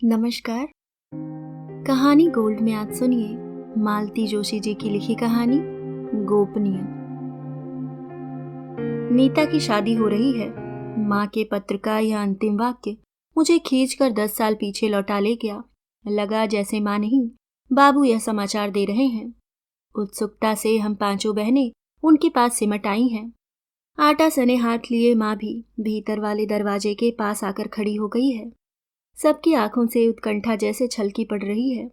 नमस्कार। कहानी गोल्ड में आज सुनिए मालती जोशी जी की लिखी कहानी गोपनीय। नीता की शादी हो रही है। माँ के पत्र का यह अंतिम वाक्य मुझे खींचकर 10 साल पीछे लौटा ले गया। लगा जैसे माँ नहीं, बाबू यह समाचार दे रहे हैं। उत्सुकता से हम पांचों बहनें उनके पास सिमट आई हैं। आटा सने हाथ लिए माँ भी भीतर वाले दरवाजे के पास आकर खड़ी हो गई है। सबकी आंखों से उत्कंठा जैसे छलकी पड़ रही है।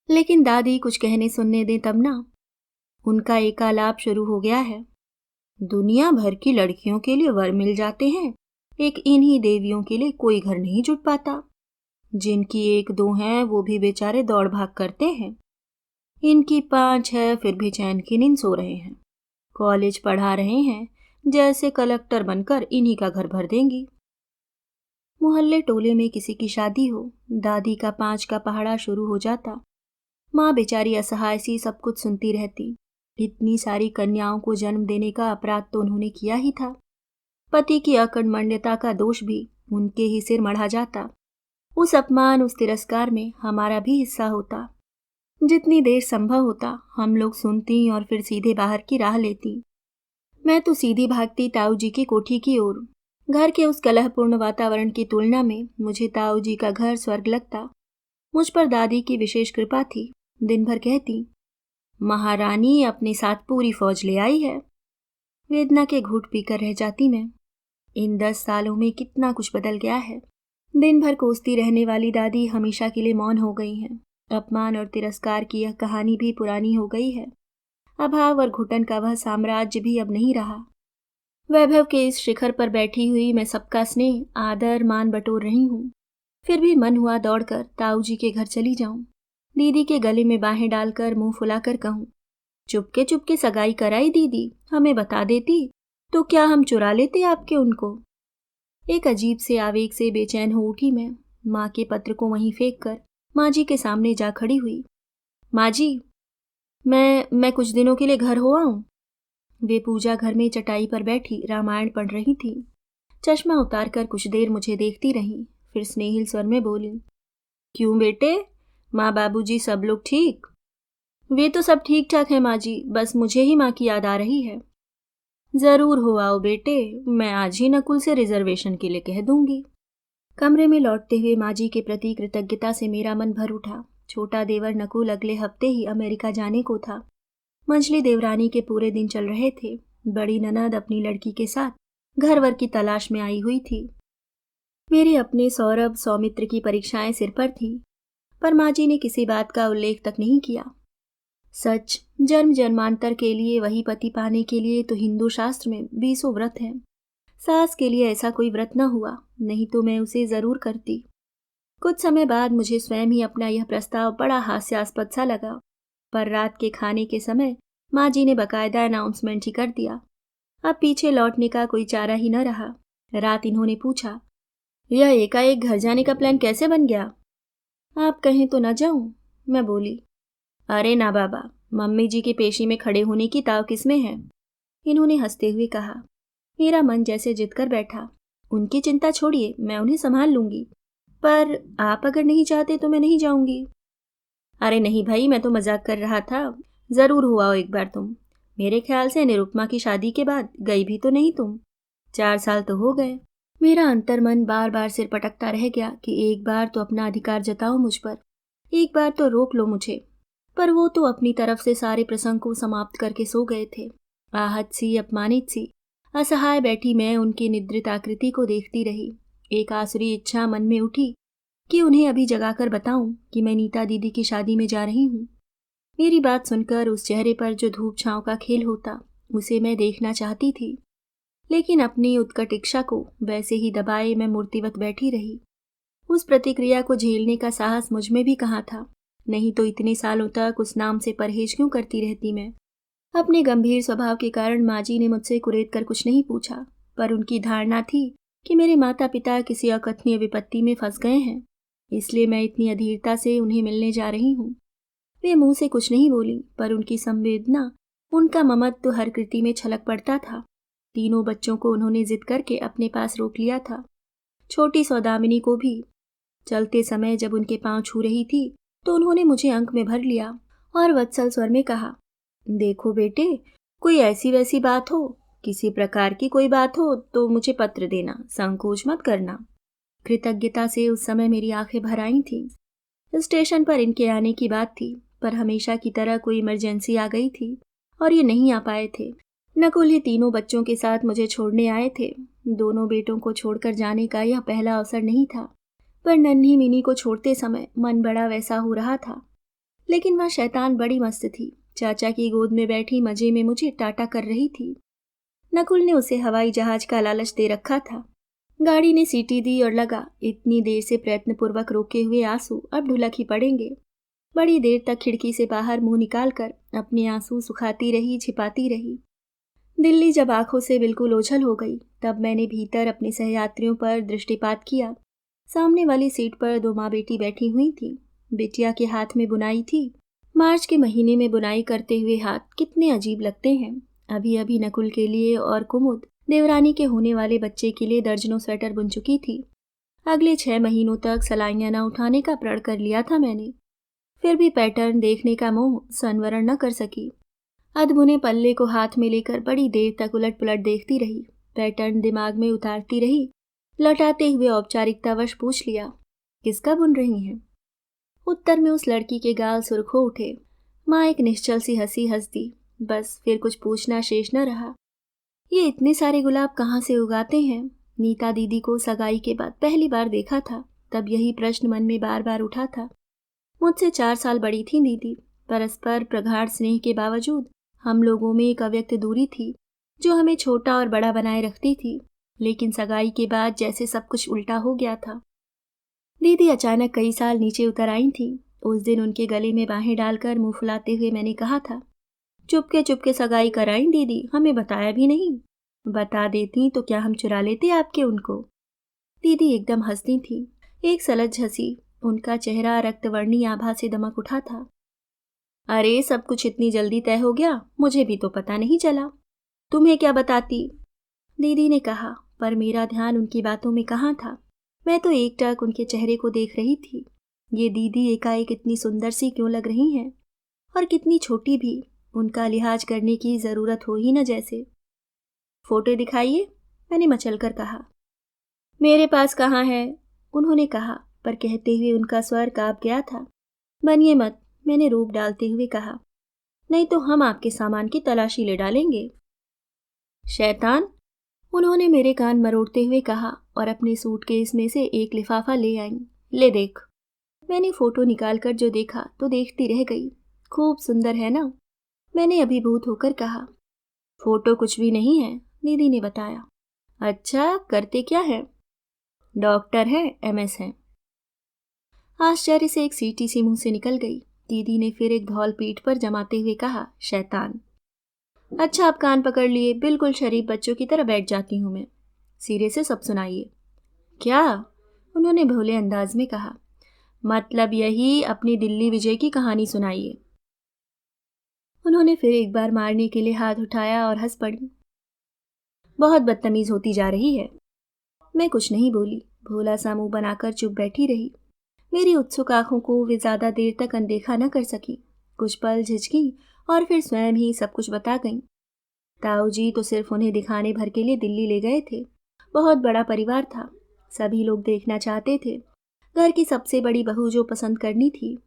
लेकिन दादी कुछ कहने सुनने दें तब ना। उनका एकालाप शुरू हो गया है। दुनिया भर की लड़कियों के लिए वर मिल जाते हैं, एक इन्हीं देवियों के लिए कोई घर नहीं जुट पाता। जिनकी एक दो हैं वो भी बेचारे दौड़ भाग करते हैं। इनकी 5 है फिर भी चैन की नींद सो रहे हैं। कॉलेज पढ़ा रहे हैं, जैसे कलेक्टर बनकर इन्हीं का घर भर देंगी। मोहल्ले टोले में किसी की शादी हो, दादी का 5 का पहाड़ा शुरू हो जाता। माँ बेचारी असहाय सी सब कुछ सुनती रहती। इतनी सारी कन्याओं को जन्म देने का अपराध तो उन्होंने किया ही था। पति की अकर्मण्यता का दोष भी उनके ही सिर मढ़ा जाता। उस अपमान उस तिरस्कार में हमारा भी हिस्सा होता। जितनी देर संभव होता हम लोग सुनती और फिर सीधे बाहर की राह लेती। मैं तो सीधी भागती ताऊ जी की कोठी की ओर। घर के उस कलहपूर्ण वातावरण की तुलना में मुझे ताऊ जी का घर स्वर्ग लगता। मुझ पर दादी की विशेष कृपा थी। दिन भर कहती, महारानी अपने साथ पूरी फौज ले आई है। वेदना के घूंट पीकर रह जाती मैं। इन 10 सालों में कितना कुछ बदल गया है। दिन भर कोसती रहने वाली दादी हमेशा के लिए मौन हो गई हैं। अपमान और तिरस्कार की यह कहानी भी पुरानी हो गई है। अभाव और घुटन का वह साम्राज्य भी अब नहीं रहा। वैभव के इस शिखर पर बैठी हुई मैं सबका स्नेह आदर मान बटोर रही हूँ। फिर भी मन हुआ दौड़कर ताऊ जी के घर चली जाऊं। दीदी के गले में बाहें डालकर मुंह फुलाकर कहूं, चुपके चुपके सगाई कराई दीदी, हमें बता देती तो क्या हम चुरा लेते आपके उनको। एक अजीब से आवेग से बेचैन हो उठी मैं। माँ के पत्र को वहीं फेंक कर माँ जी के सामने जा खड़ी हुई। माँ जी, मैं कुछ दिनों के लिए घर हो आऊं। वे पूजा घर में चटाई पर बैठी रामायण पढ़ रही थी। चश्मा उतारकर कुछ देर मुझे देखती रही, फिर स्नेहिल स्वर में बोली, क्यों बेटे, माँ बाबूजी सब लोग ठीक? वे तो सब ठीक ठाक हैं माँ जी, बस मुझे ही माँ की याद आ रही है। जरूर हो आओ बेटे, मैं आज ही नकुल से रिजर्वेशन के लिए कह दूंगी। कमरे में लौटते हुए माँ जी के प्रति कृतज्ञता से मेरा मन भर उठा। छोटा देवर नकुल अगले हफ्ते ही अमेरिका जाने को था। मंझली देवरानी के पूरे दिन चल रहे थे। बड़ी ननद अपनी लड़की के साथ घर वर की तलाश में आई हुई थी। मेरे अपने सौरभ सौमित्र की परीक्षाएं सिर पर थीं, पर माँ जी ने किसी बात का उल्लेख तक नहीं किया। सच, जन्म जन्मांतर के लिए वही पति पाने के लिए तो हिंदू शास्त्र में 20 व्रत हैं। सास के लिए ऐसा कोई व्रत न हुआ, नहीं तो मैं उसे जरूर करती। कुछ समय बाद मुझे स्वयं ही अपना यह प्रस्ताव बड़ा हास्यास्पद सा लगा, पर रात के खाने के समय माँ जी ने बकायदा अनाउंसमेंट ही कर दिया। अब पीछे लौटने का कोई चारा ही न रहा। रात इन्होंने पूछा, यह एकाएक घर जाने का प्लान कैसे बन गया? आप कहें तो न जाऊं? मैं बोली, अरे ना बाबा, मम्मी जी की पेशी में खड़े होने की ताव किसमें है? इन्होंने हंसते हुए कहा। मेरा मन जैसे जिद कर बैठा। उनकी चिंता छोड़िए, मैं उन्हें संभाल लूंगी, पर आप अगर नहीं चाहते तो मैं नहीं जाऊंगी। अरे नहीं भाई, मैं तो मजाक कर रहा था। जरूर हो आओ एक बार तुम। मेरे ख्याल से निरुपमा की शादी के बाद गई भी तो नहीं तुम। 4 साल तो हो गए। मेरा अंतर्मन बार बार सिर पटकता रह गया कि एक बार तो अपना अधिकार जताओ मुझ पर, एक बार तो रोक लो मुझे। पर वो तो अपनी तरफ से सारे प्रसंग को समाप्त करके सो गए थे। आहत सी, अपमानित सी, असहाय बैठी मैं उनकी निद्रित आकृति को देखती रही। एक आसुरी इच्छा मन में उठी कि उन्हें अभी जगाकर बताऊं कि मैं नीता दीदी की शादी में जा रही हूं। मेरी बात सुनकर उस चेहरे पर जो धूप छांव का खेल होता, उसे मैं देखना चाहती थी। लेकिन अपनी उत्कट इच्छा को वैसे ही दबाए मैं मूर्तिवत बैठी रही। उस प्रतिक्रिया को झेलने का साहस मुझ में भी कहाँ था। नहीं तो इतने सालों तक उस नाम से परहेज क्यों करती रहती मैं? अपने गंभीर स्वभाव के कारण माँ जी ने मुझसे कुरेद कर कुछ नहीं पूछा, पर उनकी धारणा थी कि मेरे माता पिता किसी अकथनीय विपत्ति में फंस गए हैं, इसलिए मैं इतनी अधीरता से उन्हें मिलने जा रही हूँ। वे मुंह से कुछ नहीं बोली, पर उनकी संवेदना, उनका ममत्व हर कृति में छलक पड़ता था। तीनों बच्चों को उन्होंने जिद करके अपने पास रोक लिया था, छोटी सौदामिनी को भी। चलते समय जब उनके पांव छू रही थी तो उन्होंने मुझे अंक में भर लिया और वत्सल स्वर में कहा, देखो बेटे, कोई ऐसी वैसी बात हो, किसी प्रकार की कोई बात हो तो मुझे पत्र देना, संकोच मत करना। कृतज्ञता से उस समय मेरी आंखें भर आई थीं। स्टेशन पर इनके आने की बात थी, पर हमेशा की तरह कोई इमरजेंसी आ गई थी और ये नहीं आ पाए थे। नकुल ही तीनों बच्चों के साथ मुझे छोड़ने आए थे। दोनों बेटों को छोड़कर जाने का यह पहला अवसर नहीं था, पर नन्ही मिनी को छोड़ते समय मन बड़ा वैसा हो रहा था। लेकिन वह शैतान बड़ी मस्त थी, चाचा की गोद में बैठी मजे में मुझे टाटा कर रही थी। नकुल ने उसे हवाई जहाज का लालच दे रखा था। गाड़ी ने सीटी दी और लगा, इतनी देर से प्रयत्नपूर्वक रोके हुए आंसू अब ढुलक ही पड़ेंगे। बड़ी देर तक खिड़की से बाहर मुंह निकालकर अपने आंसू सुखाती रही, छिपाती रही। दिल्ली जब आंखों से बिल्कुल ओझल हो गई, तब मैंने भीतर अपने सहयात्रियों पर दृष्टिपात किया। सामने वाली सीट पर दो माँ बेटी बैठी हुई थी। बिटिया के हाथ में बुनाई थी। मार्च के महीने में बुनाई करते हुए हाथ कितने अजीब लगते हैं। अभी अभी नकुल के लिए और कुमुद, देवरानी के होने वाले बच्चे के लिए दर्जनों स्वेटर बुन चुकी थी। अगले 6 महीनों तक सलाइयां न उठाने का प्रण कर लिया था मैंने। फिर भी पैटर्न देखने का मोह संवरण न कर सकी। अधबुने पल्ले को हाथ में लेकर बड़ी देर तक उलट पुलट देखती रही। पैटर्न दिमाग में उतारती रही। लौटाते हुए औपचारिकतावश पूछ लिया, किसका बुन रही हैं? उत्तर में उस लड़की के गाल सुर्ख हो उठे। माँ एक निश्चल सी हंसी हंस दी। बस फिर कुछ पूछना शेष न रहा। ये इतने सारे गुलाब कहाँ से उगाते हैं? नीता दीदी को सगाई के बाद पहली बार देखा था, तब यही प्रश्न मन में बार बार उठा था। मुझसे 4 साल बड़ी थी दीदी। परस्पर प्रगाढ़ स्नेह के बावजूद हम लोगों में एक अव्यक्त दूरी थी जो हमें छोटा और बड़ा बनाए रखती थी। लेकिन सगाई के बाद जैसे सब कुछ उल्टा हो गया था। दीदी अचानक कई साल नीचे उतर आई थी। उस दिन उनके गले में बाहें डालकर मुंह फुलाते हुए मैंने कहा था, चुपके सगाई कराई दीदी, हमें बताया भी नहीं। बता देती तो क्या हम चुरा लेते आपके उनको? दीदी एकदम हंसती थी, एक सलज हंसी। उनका चेहरा रक्तवर्णी आभा से दमक उठा था। अरे सब कुछ इतनी जल्दी तय हो गया, मुझे भी तो पता नहीं चला। तुम्हें क्या बताती? दीदी ने कहा, पर मेरा ध्यान उनकी बातों में कहाँ था। मैं तो एकटक उनके चेहरे को देख रही थी। ये दीदी एकाएक इतनी सुंदर सी क्यों लग रही हैं, और कितनी छोटी भी। उनका लिहाज करने की जरूरत हो ही न जैसे। फोटो दिखाइए, मैंने मचलकर कहा। मेरे पास कहाँ है, उन्होंने कहा, पर कहते हुए उनका स्वर कांप गया था। बनिए मत, मैंने रूप डालते हुए कहा, नहीं तो हम आपके सामान की तलाशी ले डालेंगे। शैतान, उन्होंने मेरे कान मरोड़ते हुए कहा और अपने सूटकेस में से एक लिफाफा ले आई। ले देख। मैंने फोटो निकालकर जो देखा तो देखती रह गई। खूब सुंदर है ना? मैंने अभिभूत होकर कहा। फोटो कुछ भी नहीं है, दीदी ने बताया। अच्छा, करते क्या है? डॉक्टर है, MS है। आश्चर्य से एक सीटी सी मुंह से निकल गई। दीदी ने फिर एक धौल पीठ पर जमाते हुए कहा, शैतान। अच्छा, आप कान पकड़ लिए, बिल्कुल शरीफ बच्चों की तरह बैठ जाती हूं मैं। सिरे से सब सुनाइए। क्या? उन्होंने भोले अंदाज में कहा। मतलब यही, अपनी दिल्ली विजय की कहानी सुनाइए। उन्होंने फिर एक बार मारने के लिए हाथ उठाया और हंस पड़ी। बहुत बदतमीज होती जा रही है। मैं कुछ नहीं बोली, भोला सा मुंह बनाकर चुप बैठी रही। मेरी उत्सुक आंखों को वे ज्यादा देर तक अनदेखा न कर सकी। कुछ पल झिझकी और फिर स्वयं ही सब कुछ बता गईं। ताऊ जी तो सिर्फ उन्हें दिखाने भर के लिए दिल्ली ले गए थे। बहुत बड़ा परिवार था, सभी लोग देखना चाहते थे। घर की सबसे बड़ी बहू जो पसंद करनी थी।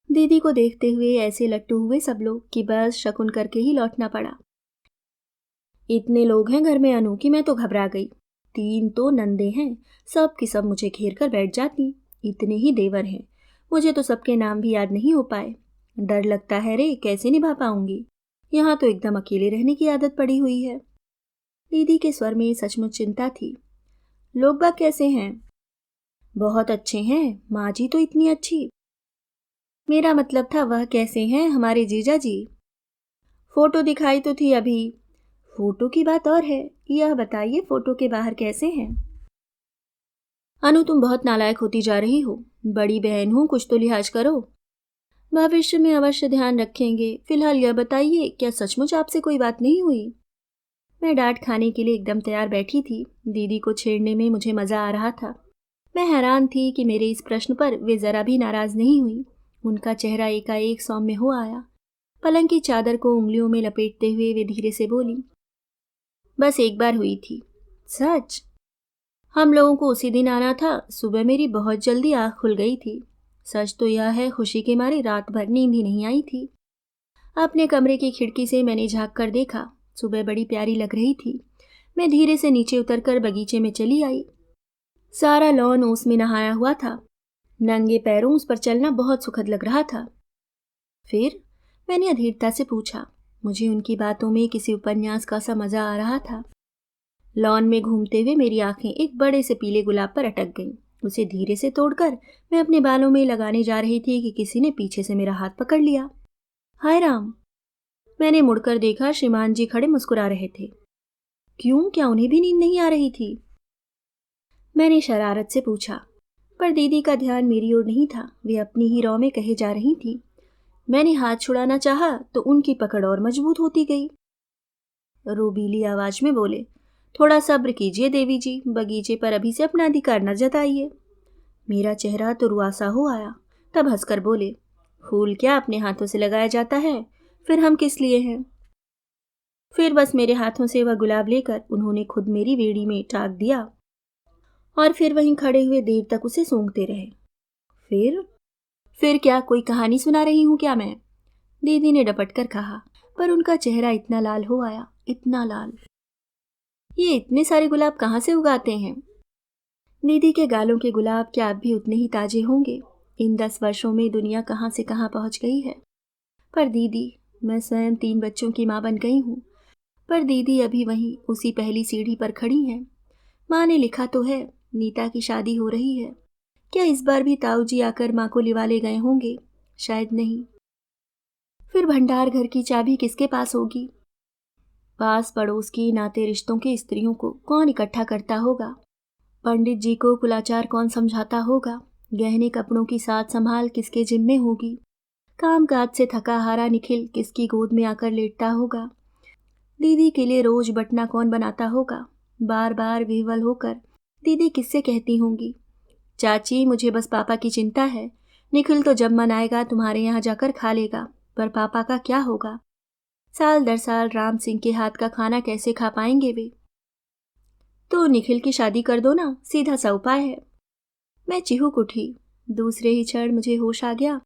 दीदी को देखते हुए ऐसे लट्टू हुए सब लोग कि बस शकुन करके ही लौटना पड़ा। इतने लोग हैं घर में अनु कि मैं तो घबरा गई। 3 तो नंदे हैं, सब की सब मुझे घेर कर बैठ जाती। इतने ही देवर हैं, मुझे तो सबके नाम भी याद नहीं हो पाए। डर लगता है रे, कैसे निभा पाऊंगी। यहाँ तो एकदम अकेले रहने की आदत पड़ी हुई है। दीदी के स्वर में सचमुच चिंता थी। लोग बाग कैसे हैं? बहुत अच्छे हैं, माँ जी तो इतनी अच्छी। मेरा मतलब था वह कैसे हैं, हमारे जीजा जी? फोटो दिखाई तो थी अभी। फोटो की बात और है, यह बताइए फोटो के बाहर कैसे हैं? अनु, तुम बहुत नालायक होती जा रही हो। बड़ी बहन हूं, कुछ तो लिहाज करो। भविष्य में अवश्य ध्यान रखेंगे। फिलहाल यह बताइए, क्या सचमुच आपसे कोई बात नहीं हुई? मैं डांट खाने के लिए एकदम तैयार बैठी थी। दीदी को छेड़ने में मुझे मजा आ रहा था। मैं हैरान थी कि मेरे इस प्रश्न पर वे जरा भी नाराज नहीं हुई। उनका चेहरा एकाएक सौम्य हो आया। पलंग की चादर को उंगलियों में लपेटते हुए वे धीरे से बोली, बस एक बार हुई थी। सच? हम लोगों को उसी दिन आना था। सुबह मेरी बहुत जल्दी आँख खुल गई थी। सच तो यह है, खुशी के मारे रात भर नींद ही नहीं आई थी। अपने कमरे की खिड़की से मैंने झांक कर देखा। सुबह बड़ी प्यारी लग रही थी। मैं धीरे से नीचे उतरकर बगीचे में चली आई। सारा लॉन ओस में नहाया हुआ था। नंगे पैरों उस पर चलना बहुत सुखद लग रहा था। फिर मैंने अधीरता से पूछा। मुझे उनकी बातों में किसी उपन्यास का सा मजा आ रहा था। लॉन में घूमते हुए मेरी आंखें एक बड़े से पीले गुलाब पर अटक गईं। उसे धीरे से तोड़कर मैं अपने बालों में लगाने जा रही थी कि किसी ने पीछे से मेरा हाथ पकड़ लिया। हाय राम! मैंने मुड़कर देखा, श्रीमान जी खड़े मुस्कुरा रहे थे। क्यों, क्या उन्हें भी नींद नहीं आ रही थी? मैंने शरारत से पूछा। पर दीदी का ध्यान मेरी ओर नहीं था। वे अपनी ही रौ में कहे जा रही थी। मैंने हाथ छुड़ाना चाहा तो उनकी पकड़ और मजबूत होती गई। रोबीली आवाज में बोले, थोड़ा सब्र कीजिए देवी जी, बगीचे पर अभी से अपना अधिकार न जताइए। मेरा चेहरा तो रुआसा हो आया। तब हंसकर बोले, फूल क्या अपने हाथों से लगाया जाता है? फिर हम किस लिए हैं? फिर बस मेरे हाथों से वह गुलाब लेकर उन्होंने खुद मेरी वेड़ी में टाक दिया और फिर वहीं खड़े हुए देर तक उसे सूंघते रहे। फिर क्या, कोई कहानी सुना रही हूं क्या मैं? दीदी ने डपट कर कहा। पर उनका चेहरा इतना लाल हो आया, इतना लाल। ये इतने सारे गुलाब कहाँ से उगाते हैं? दीदी के गालों के गुलाब क्या अब भी उतने ही ताजे होंगे? इन 10 वर्षों में दुनिया कहाँ से कहाँ पहुंच गई है। पर दीदी, मैं स्वयं 3 बच्चों की माँ बन गई हूँ। पर दीदी अभी वहीं उसी पहली सीढ़ी पर खड़ी हैं। माँ ने लिखा तो है, नीता की शादी हो रही है। क्या इस बार भी ताऊ जी आकर माँ को लिवा ले गए होंगे? शायद नहीं। फिर भंडार घर की चाबी किसके पास होगी? पास पड़ोस की नाते रिश्तों की स्त्रियों को कौन इकट्ठा करता होगा? पंडित जी को कुलाचार कौन समझाता होगा? गहने कपड़ों की साथ संभाल किसके जिम्मे होगी? काम काज से थका हारा निखिल किसकी गोद में आकर लेटता होगा? दीदी के लिए रोज बटना कौन बनाता होगा? बार बार विह्वल होकर दीदी किससे कहती होंगी, चाची मुझे बस पापा की चिंता है। निखिल तो जब मन आएगा तुम्हारे यहाँ जाकर खा लेगा, पर पापा का क्या होगा? साल दर साल राम सिंह के हाथ का खाना कैसे खा पाएंगे वे? तो निखिल की शादी कर दो ना, सीधा सा उपाय है। मैं चिहुक उठी। दूसरे ही क्षण मुझे होश आ गया।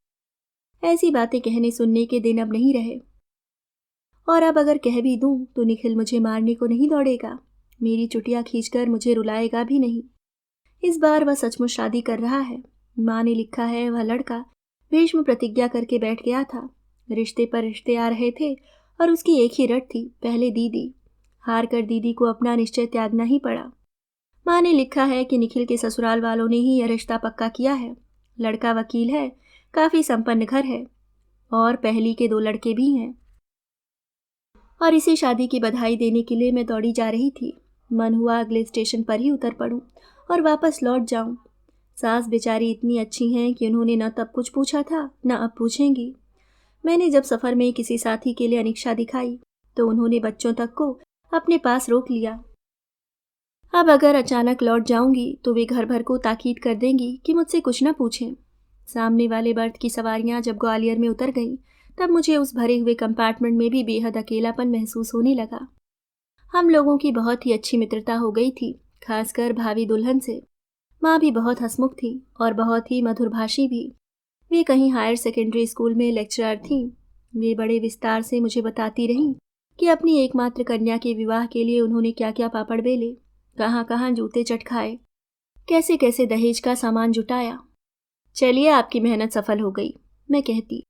ऐसी बातें कहने सुनने के दिन अब नहीं रहे। और अब अगर कह भी दूं तो निखिल मुझे मारने को नहीं दौड़ेगा। मेरी चुटिया खींचकर मुझे रुलाएगा भी नहीं। इस बार वह सचमुच शादी कर रहा है। माँ ने लिखा है, वह लड़का भीष्म प्रतिज्ञा करके बैठ गया था। रिश्ते पर रिश्ते आ रहे थे और उसकी एक ही रट थी, पहले दीदी। हार कर दीदी को अपना निश्चय त्यागना ही पड़ा। माँ ने लिखा है कि निखिल के ससुराल वालों ने ही यह रिश्ता पक्का किया है। लड़का वकील है, काफी संपन्न घर है और पहली के 2 लड़के भी हैं। और इसी शादी की बधाई देने के लिए मैं दौड़ी जा रही थी। मन हुआ अगले स्टेशन पर ही उतर पड़ूं और वापस लौट जाऊं। सास बेचारी इतनी अच्छी हैं कि उन्होंने न तब कुछ पूछा था न अब पूछेंगी। मैंने जब सफ़र में किसी साथी के लिए अनिच्छा दिखाई तो उन्होंने बच्चों तक को अपने पास रोक लिया। अब अगर अचानक लौट जाऊंगी तो वे घर भर को ताकीद कर देंगी कि मुझसे कुछ न पूछें। सामने वाले बर्थ की सवारियां जब ग्वालियर में उतर गईं तब मुझे उस भरे हुए कंपार्टमेंट में भी बेहद अकेलापन महसूस होने लगा। हम लोगों की बहुत ही अच्छी मित्रता हो गई थी, खासकर भावी दुल्हन से। माँ भी बहुत हंसमुख थी और बहुत ही मधुरभाषी भी। वे कहीं हायर सेकेंडरी स्कूल में लेक्चरर थीं। वे बड़े विस्तार से मुझे बताती रहीं कि अपनी एकमात्र कन्या के विवाह के लिए उन्होंने क्या क्या पापड़ बेले, कहाँ कहाँ जूते चटखाए, कैसे कैसे दहेज का सामान जुटाया। चलिए आपकी मेहनत सफल हो गई, मैं कहती।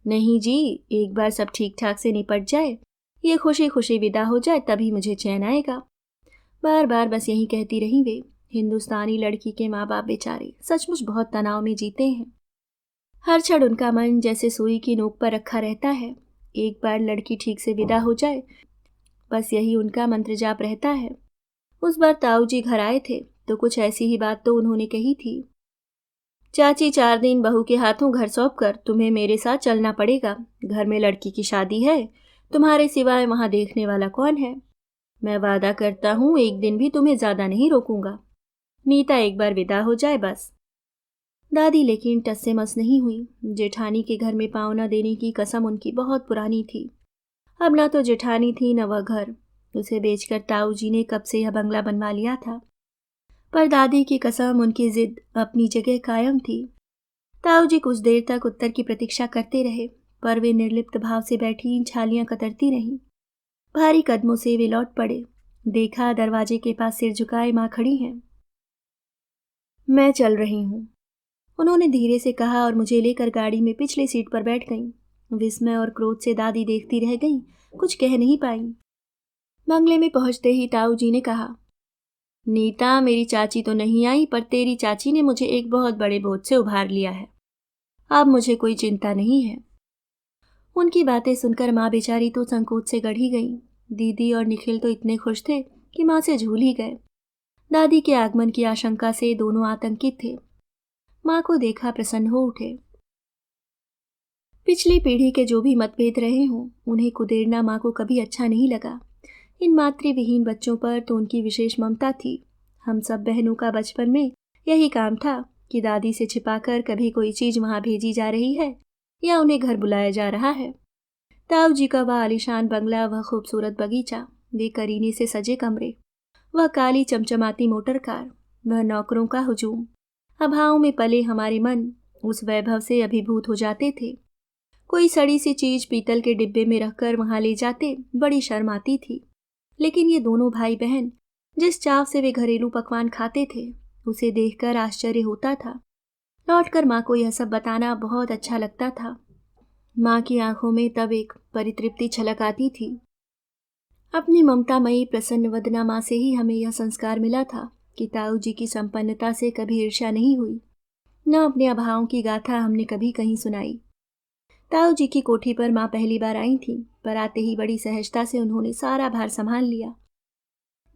नहीं जी, एक बार सब ठीक ठाक से निपट जाए, ये खुशी खुशी विदा हो जाए, तभी मुझे चैन आएगा। बार बार बस यही कहती रही वे। हिंदुस्तानी लड़की के माँ बाप बेचारे सचमुच बहुत तनाव में जीते हैं। हर क्षण उनका मन जैसे सुई की नोक पर रखा रहता है। एक बार लड़की ठीक से विदा हो जाए, बस यही उनका मंत्र जाप रहता है। उस बार ताऊ जी घर आए थे तो कुछ ऐसी ही बात तो उन्होंने कही थी। चाची 4 दिन बहू के हाथों घर सौंप कर तुम्हें मेरे साथ चलना पड़ेगा। घर में लड़की की शादी है, तुम्हारे सिवाय वहां देखने वाला कौन है? मैं वादा करता हूँ एक दिन भी तुम्हें ज्यादा नहीं रोकूंगा। नीता एक बार विदा हो जाए बस। दादी लेकिन टस से मस नहीं हुई। जेठानी के घर में पाँव न देने की कसम उनकी बहुत पुरानी थी। अब ना तो जेठानी थी न वह घर। उसे बेचकर ताऊ जी ने कब से यह बंगला बनवा लिया था। पर दादी की कसम, उनकी जिद अपनी जगह कायम थी। ताऊ जी कुछ देर तक उत्तर की प्रतीक्षा करते रहे, पर वे निर्लिप्त भाव से बैठी छालियां कतरती रहीं। भारी कदमों से वे लौट पड़े। देखा दरवाजे के पास सिर झुकाए माँ खड़ी हैं। मैं चल रही हूँ, उन्होंने धीरे से कहा और मुझे लेकर गाड़ी में पिछली सीट पर बैठ गईं। विस्मय और क्रोध से दादी देखती रह गईं, कुछ कह नहीं पाईं। बंगले में पहुंचते ही ताऊ जी ने कहा, नीता, मेरी चाची तो नहीं आई, पर तेरी चाची ने मुझे एक बहुत बड़े बोझ से उभार लिया है। अब मुझे कोई चिंता नहीं है। उनकी बातें सुनकर माँ बेचारी तो संकोच से गढ़ी गई। दीदी और निखिल तो इतने खुश थे कि माँ से झूल ही गए। दादी के आगमन की आशंका से दोनों आतंकित थे। माँ को देखा प्रसन्न हो उठे। पिछली पीढ़ी के जो भी मतभेद रहे हों, उन्हें कुदेरना माँ को कभी अच्छा नहीं लगा। इन मातृविहीन बच्चों पर तो उनकी विशेष ममता थी। हम सब बहनों का बचपन में यही काम था कि दादी से छिपाकर कभी कोई चीज वहां भेजी जा रही है या उन्हें घर बुलाया जा रहा है। ताऊ जी का वह आलीशान बंगला, वह खूबसूरत बगीचा, वे करीने से सजे कमरे, वह काली चमचमाती मोटर कार, वह नौकरों का हुजूम, अभाव में पले हमारे मन उस वैभव से अभिभूत हो जाते थे। कोई सड़ी सी चीज पीतल के डिब्बे में रखकर वहां ले जाते बड़ी शर्म आती थी। लेकिन ये दोनों भाई बहन जिस चाव से वे घरेलू पकवान खाते थे, उसे देखकर आश्चर्य होता था। लौटकर माँ को यह सब बताना बहुत अच्छा लगता था। माँ की आंखों में तब एक परितृप्ति छलक आती थी। अपनी ममतामयी प्रसन्न वदना माँ से ही हमें यह संस्कार मिला था कि ताऊ जी की संपन्नता से कभी ईर्ष्या नहीं हुई। न अपने अभावों की गाथा हमने कभी कहीं सुनाई। ताऊ जी की कोठी पर माँ पहली बार आई थी, पर आते ही बड़ी सहजता से उन्होंने सारा भार संभाल लिया।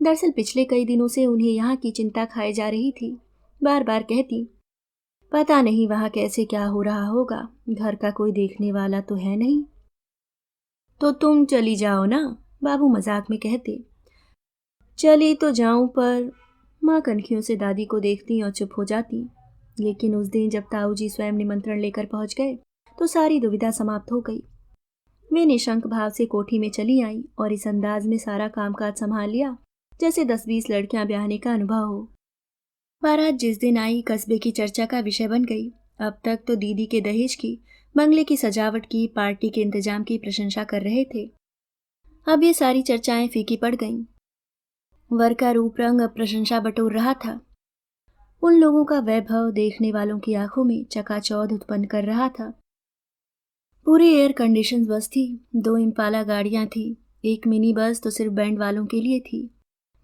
दरअसल पिछले कई दिनों से उन्हें यहाँ की चिंता खाए जा रही थी। बार बार कहती, पता नहीं वहाँ कैसे क्या हो रहा होगा, घर का कोई देखने वाला तो है नहीं। तो तुम चली जाओ ना, बाबू मजाक में कहते। चली तो जाऊं, पर माँ कनखियों से दादी को देखती और चुप हो जाती। लेकिन उस दिन जब ताऊ जी स्वयं निमंत्रण लेकर पहुंच गए तो सारी दुविधा समाप्त हो गई। वे निशंक भाव से कोठी में चली आईं और इस अंदाज में सारा कामकाज संभाल लिया जैसे 10-20 लड़कियां ब्याहने का अनुभव हो। बारात जिस दिन आई कस्बे की चर्चा का विषय बन गई। अब तक तो दीदी के दहेज की, बंगले की सजावट की, पार्टी के इंतजाम की प्रशंसा कर रहे थे। अब ये सारी चर्चाएं फीकी पड़ गईं। वर का रूप रंग अब प्रशंसा बटोर रहा था। उन लोगों का वैभव देखने वालों की आंखों में चकाचौंध उत्पन्न कर रहा था। पूरी एयर कंडीशन बस थी, 2 इम्पाला गाड़ियां थी, एक मिनी बस तो सिर्फ बैंड वालों के लिए थी।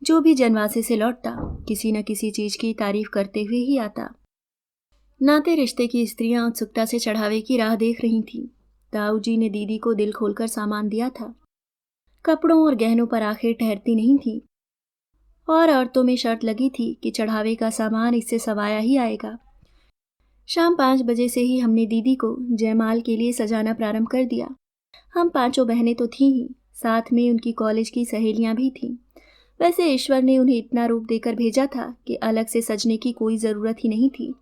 जो भी जनवासे से लौटता किसी न किसी चीज की तारीफ करते हुए ही आता। नाते रिश्ते की स्त्रियां उत्सुकता से चढ़ावे की राह देख रही थीं। ताऊ जी ने दीदी को दिल खोलकर सामान दिया था। कपड़ों और गहनों पर आखिर ठहरती नहीं थी, और औरतों में शर्त लगी थी कि चढ़ावे का सामान इससे सवाया ही आएगा। शाम 5 बजे से ही हमने दीदी को जयमाल के लिए सजाना प्रारंभ कर दिया। हम 5 बहनें तो थीं ही, साथ में उनकी कॉलेज की सहेलियां भी थीं। वैसे ईश्वर ने उन्हें इतना रूप देकर भेजा था कि अलग से सजने की कोई ज़रूरत ही नहीं थी।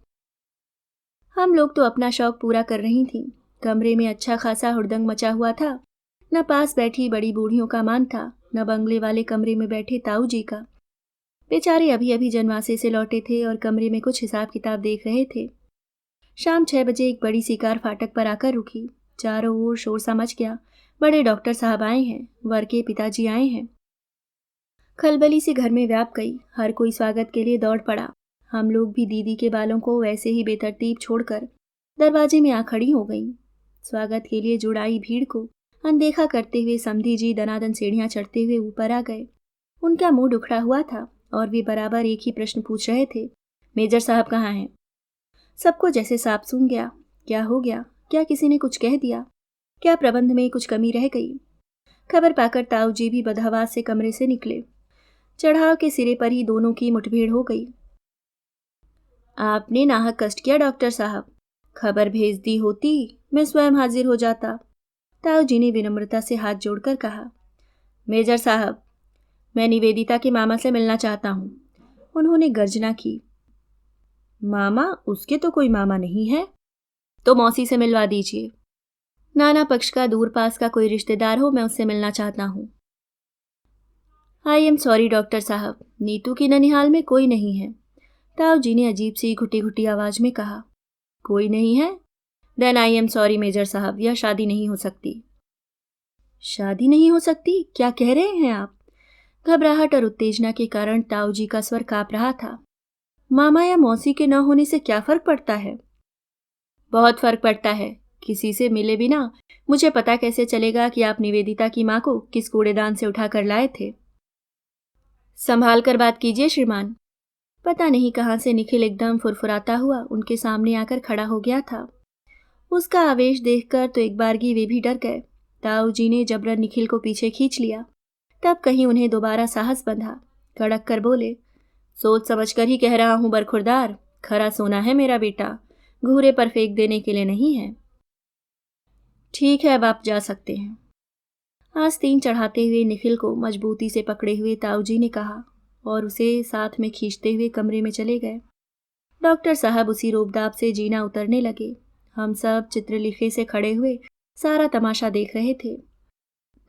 हम लोग तो अपना शौक पूरा कर रही थीं। कमरे में अच्छा खासा हुड़दंग मचा हुआ था। न पास बैठी बड़ी बूढ़ियों का मान था, न बंगले वाले कमरे में बैठे ताऊ जी का। बेचारे अभी अभी जनवासे से लौटे थे और कमरे में कुछ हिसाब किताब देख रहे थे। शाम 6 बजे एक बड़ी सी कार फाटक पर आकर रुकी। चारों ओर शोर सा मच गया। बड़े डॉक्टर साहब आए हैं, वर के पिताजी आए हैं। खलबली से घर में व्याप गई। हर कोई स्वागत के लिए दौड़ पड़ा। हम लोग भी दीदी के बालों को वैसे ही बेतरतीब छोड़कर दरवाजे में आ खड़ी हो गईं। स्वागत के लिए जुड़ाई भीड़ को अनदेखा करते हुए समधी जी दनादन सीढ़ियां चढ़ते हुए ऊपर आ गए। उनका मुंह दुखड़ा हुआ था और वे बराबर एक ही प्रश्न पूछ रहे थे, मेजर साहब कहाँ हैं? सबको जैसे सांप सूंघ गया। क्या हो गया? क्या किसी ने कुछ कह दिया? क्या प्रबंध में कुछ कमी रह गई? खबर पाकर ताऊ जी भी बदहवास से कमरे से निकले। चढ़ाव के सिरे पर ही दोनों की मुठभेड़ हो गई। आपने नाहक कष्ट किया डॉक्टर साहब, खबर भेज दी होती मैं स्वयं हाजिर हो जाता। ताऊ जी ने विनम्रता से हाथ जोड़कर कहा। मेजर साहब, मैं निवेदिता के मामा से मिलना चाहता हूँ। उन्होंने गर्जना की। मामा? उसके तो कोई मामा नहीं है। तो मौसी से मिलवा दीजिए। नाना पक्ष का दूर पास का कोई रिश्तेदार हो, मैं उससे मिलना चाहता हूँ। आई एम सॉरी डॉक्टर साहब, नीतू की ननिहाल में कोई नहीं है। ताऊ जी ने अजीब सी घुटी घुटी आवाज में कहा। कोई नहीं है? Then I am sorry major साहब, यह शादी नहीं हो सकती। शादी नहीं हो सकती? क्या कह रहे हैं आप? घबराहट और उत्तेजना के कारण ताऊ जी का स्वर कांप रहा था। मामा या मौसी के न होने से क्या फर्क पड़ता है? बहुत फर्क पड़ता है। किसी से मिले बिना मुझे पता कैसे चलेगा कि आप निवेदिता की मां को किस कूड़ेदान से उठा कर लाए थे? संभाल कर बात कीजिए श्रीमान। पता नहीं कहां से निखिल एकदम फुरफुराता हुआ उनके सामने आकर खड़ा हो गया था। उसका आवेश देखकर तो एक बारगी वे भी डर गए। ताऊ जी ने जबरन निखिल को पीछे खींच लिया। तब कहीं उन्हें दोबारा साहस बंधा। कड़क कर बोले, सोच समझ कर ही कह रहा हूं बरखुरदार, खरा सोना है मेरा बेटा, घूरे पर फेंक देने के लिए नहीं है। ठीक है, अब आप जा सकते हैं। आस्तीन चढ़ाते हुए निखिल को मजबूती से पकड़े हुए ताऊ जी ने कहा और उसे साथ में खींचते हुए कमरे में चले गए। डॉक्टर साहब उसी रोबदाब से जीना उतरने लगे। हम सब चित्रलिखे से खड़े हुए सारा तमाशा देख रहे थे।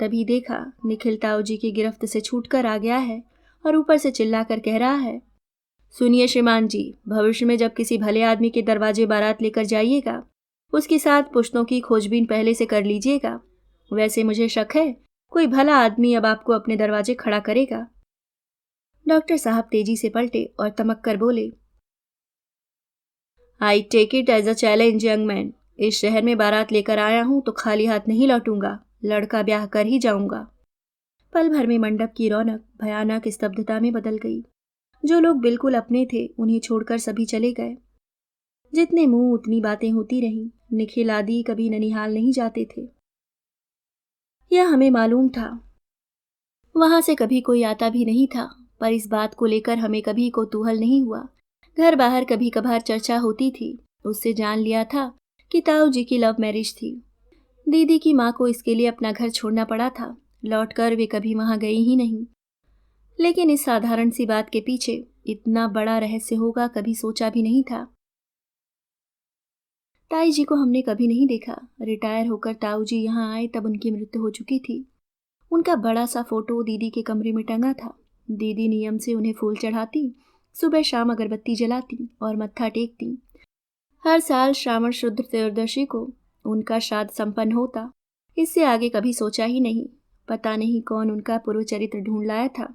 तभी देखा निखिल ताऊ जी की गिरफ्त से छूटकर आ गया है और ऊपर से चिल्लाकर कह रहा है, सुनिए श्रीमान जी, भविष्य में जब किसी भले आदमी के दरवाजे बारात लेकर जाइएगा, उसकी 7 पुश्तों की खोजबीन पहले से कर लीजिएगा। वैसे मुझे शक है कोई भला आदमी अब आपको अपने दरवाजे खड़ा करेगा। डॉक्टर साहब तेजी से पलटे और तमक कर बोले, I take it as a challenge young man. इस शहर में बारात लेकर आया हूं तो खाली हाथ नहीं लौटूंगा, लड़का ब्याह कर ही जाऊंगा। पल भर में मंडप की रौनक भयानक स्तब्धता में बदल गई। जो लोग बिल्कुल अपने थे उन्हें छोड़कर सभी चले गए। जितने मुंह उतनी बातें होती रहीं। निखिल आदि कभी ननिहाल नहीं जाते थे, यह हमें मालूम था। वहां से कभी कोई आता भी नहीं था, पर इस बात को लेकर हमें कभी कोतूहल नहीं हुआ। घर बाहर कभी कभार चर्चा होती थी। उससे जान लिया था कि ताऊ जी की लव मैरिज थी। दीदी की माँ को इसके लिए अपना घर छोड़ना पड़ा था। लौटकर वे कभी वहां गई ही नहीं। लेकिन इस साधारण सी बात के पीछे इतना बड़ा रहस्य होगा कभी सोचा भी नहीं था। ताई जी को हमने कभी नहीं देखा। रिटायर होकर ताऊ जी यहाँ आए तब उनकी मृत्यु हो चुकी थी। उनका बड़ा सा फोटो दीदी के कमरे में टंगा था। दीदी नियम से उन्हें फूल चढ़ाती, सुबह शाम अगरबत्ती जलाती और मत्था टेकती। हर साल श्रावण शुद्ध त्रयोदशी को उनका श्राद्ध संपन्न होता। इससे आगे कभी सोचा ही नहीं। पता नहीं कौन उनका पूर्व चरित्र ढूंढ लाया था।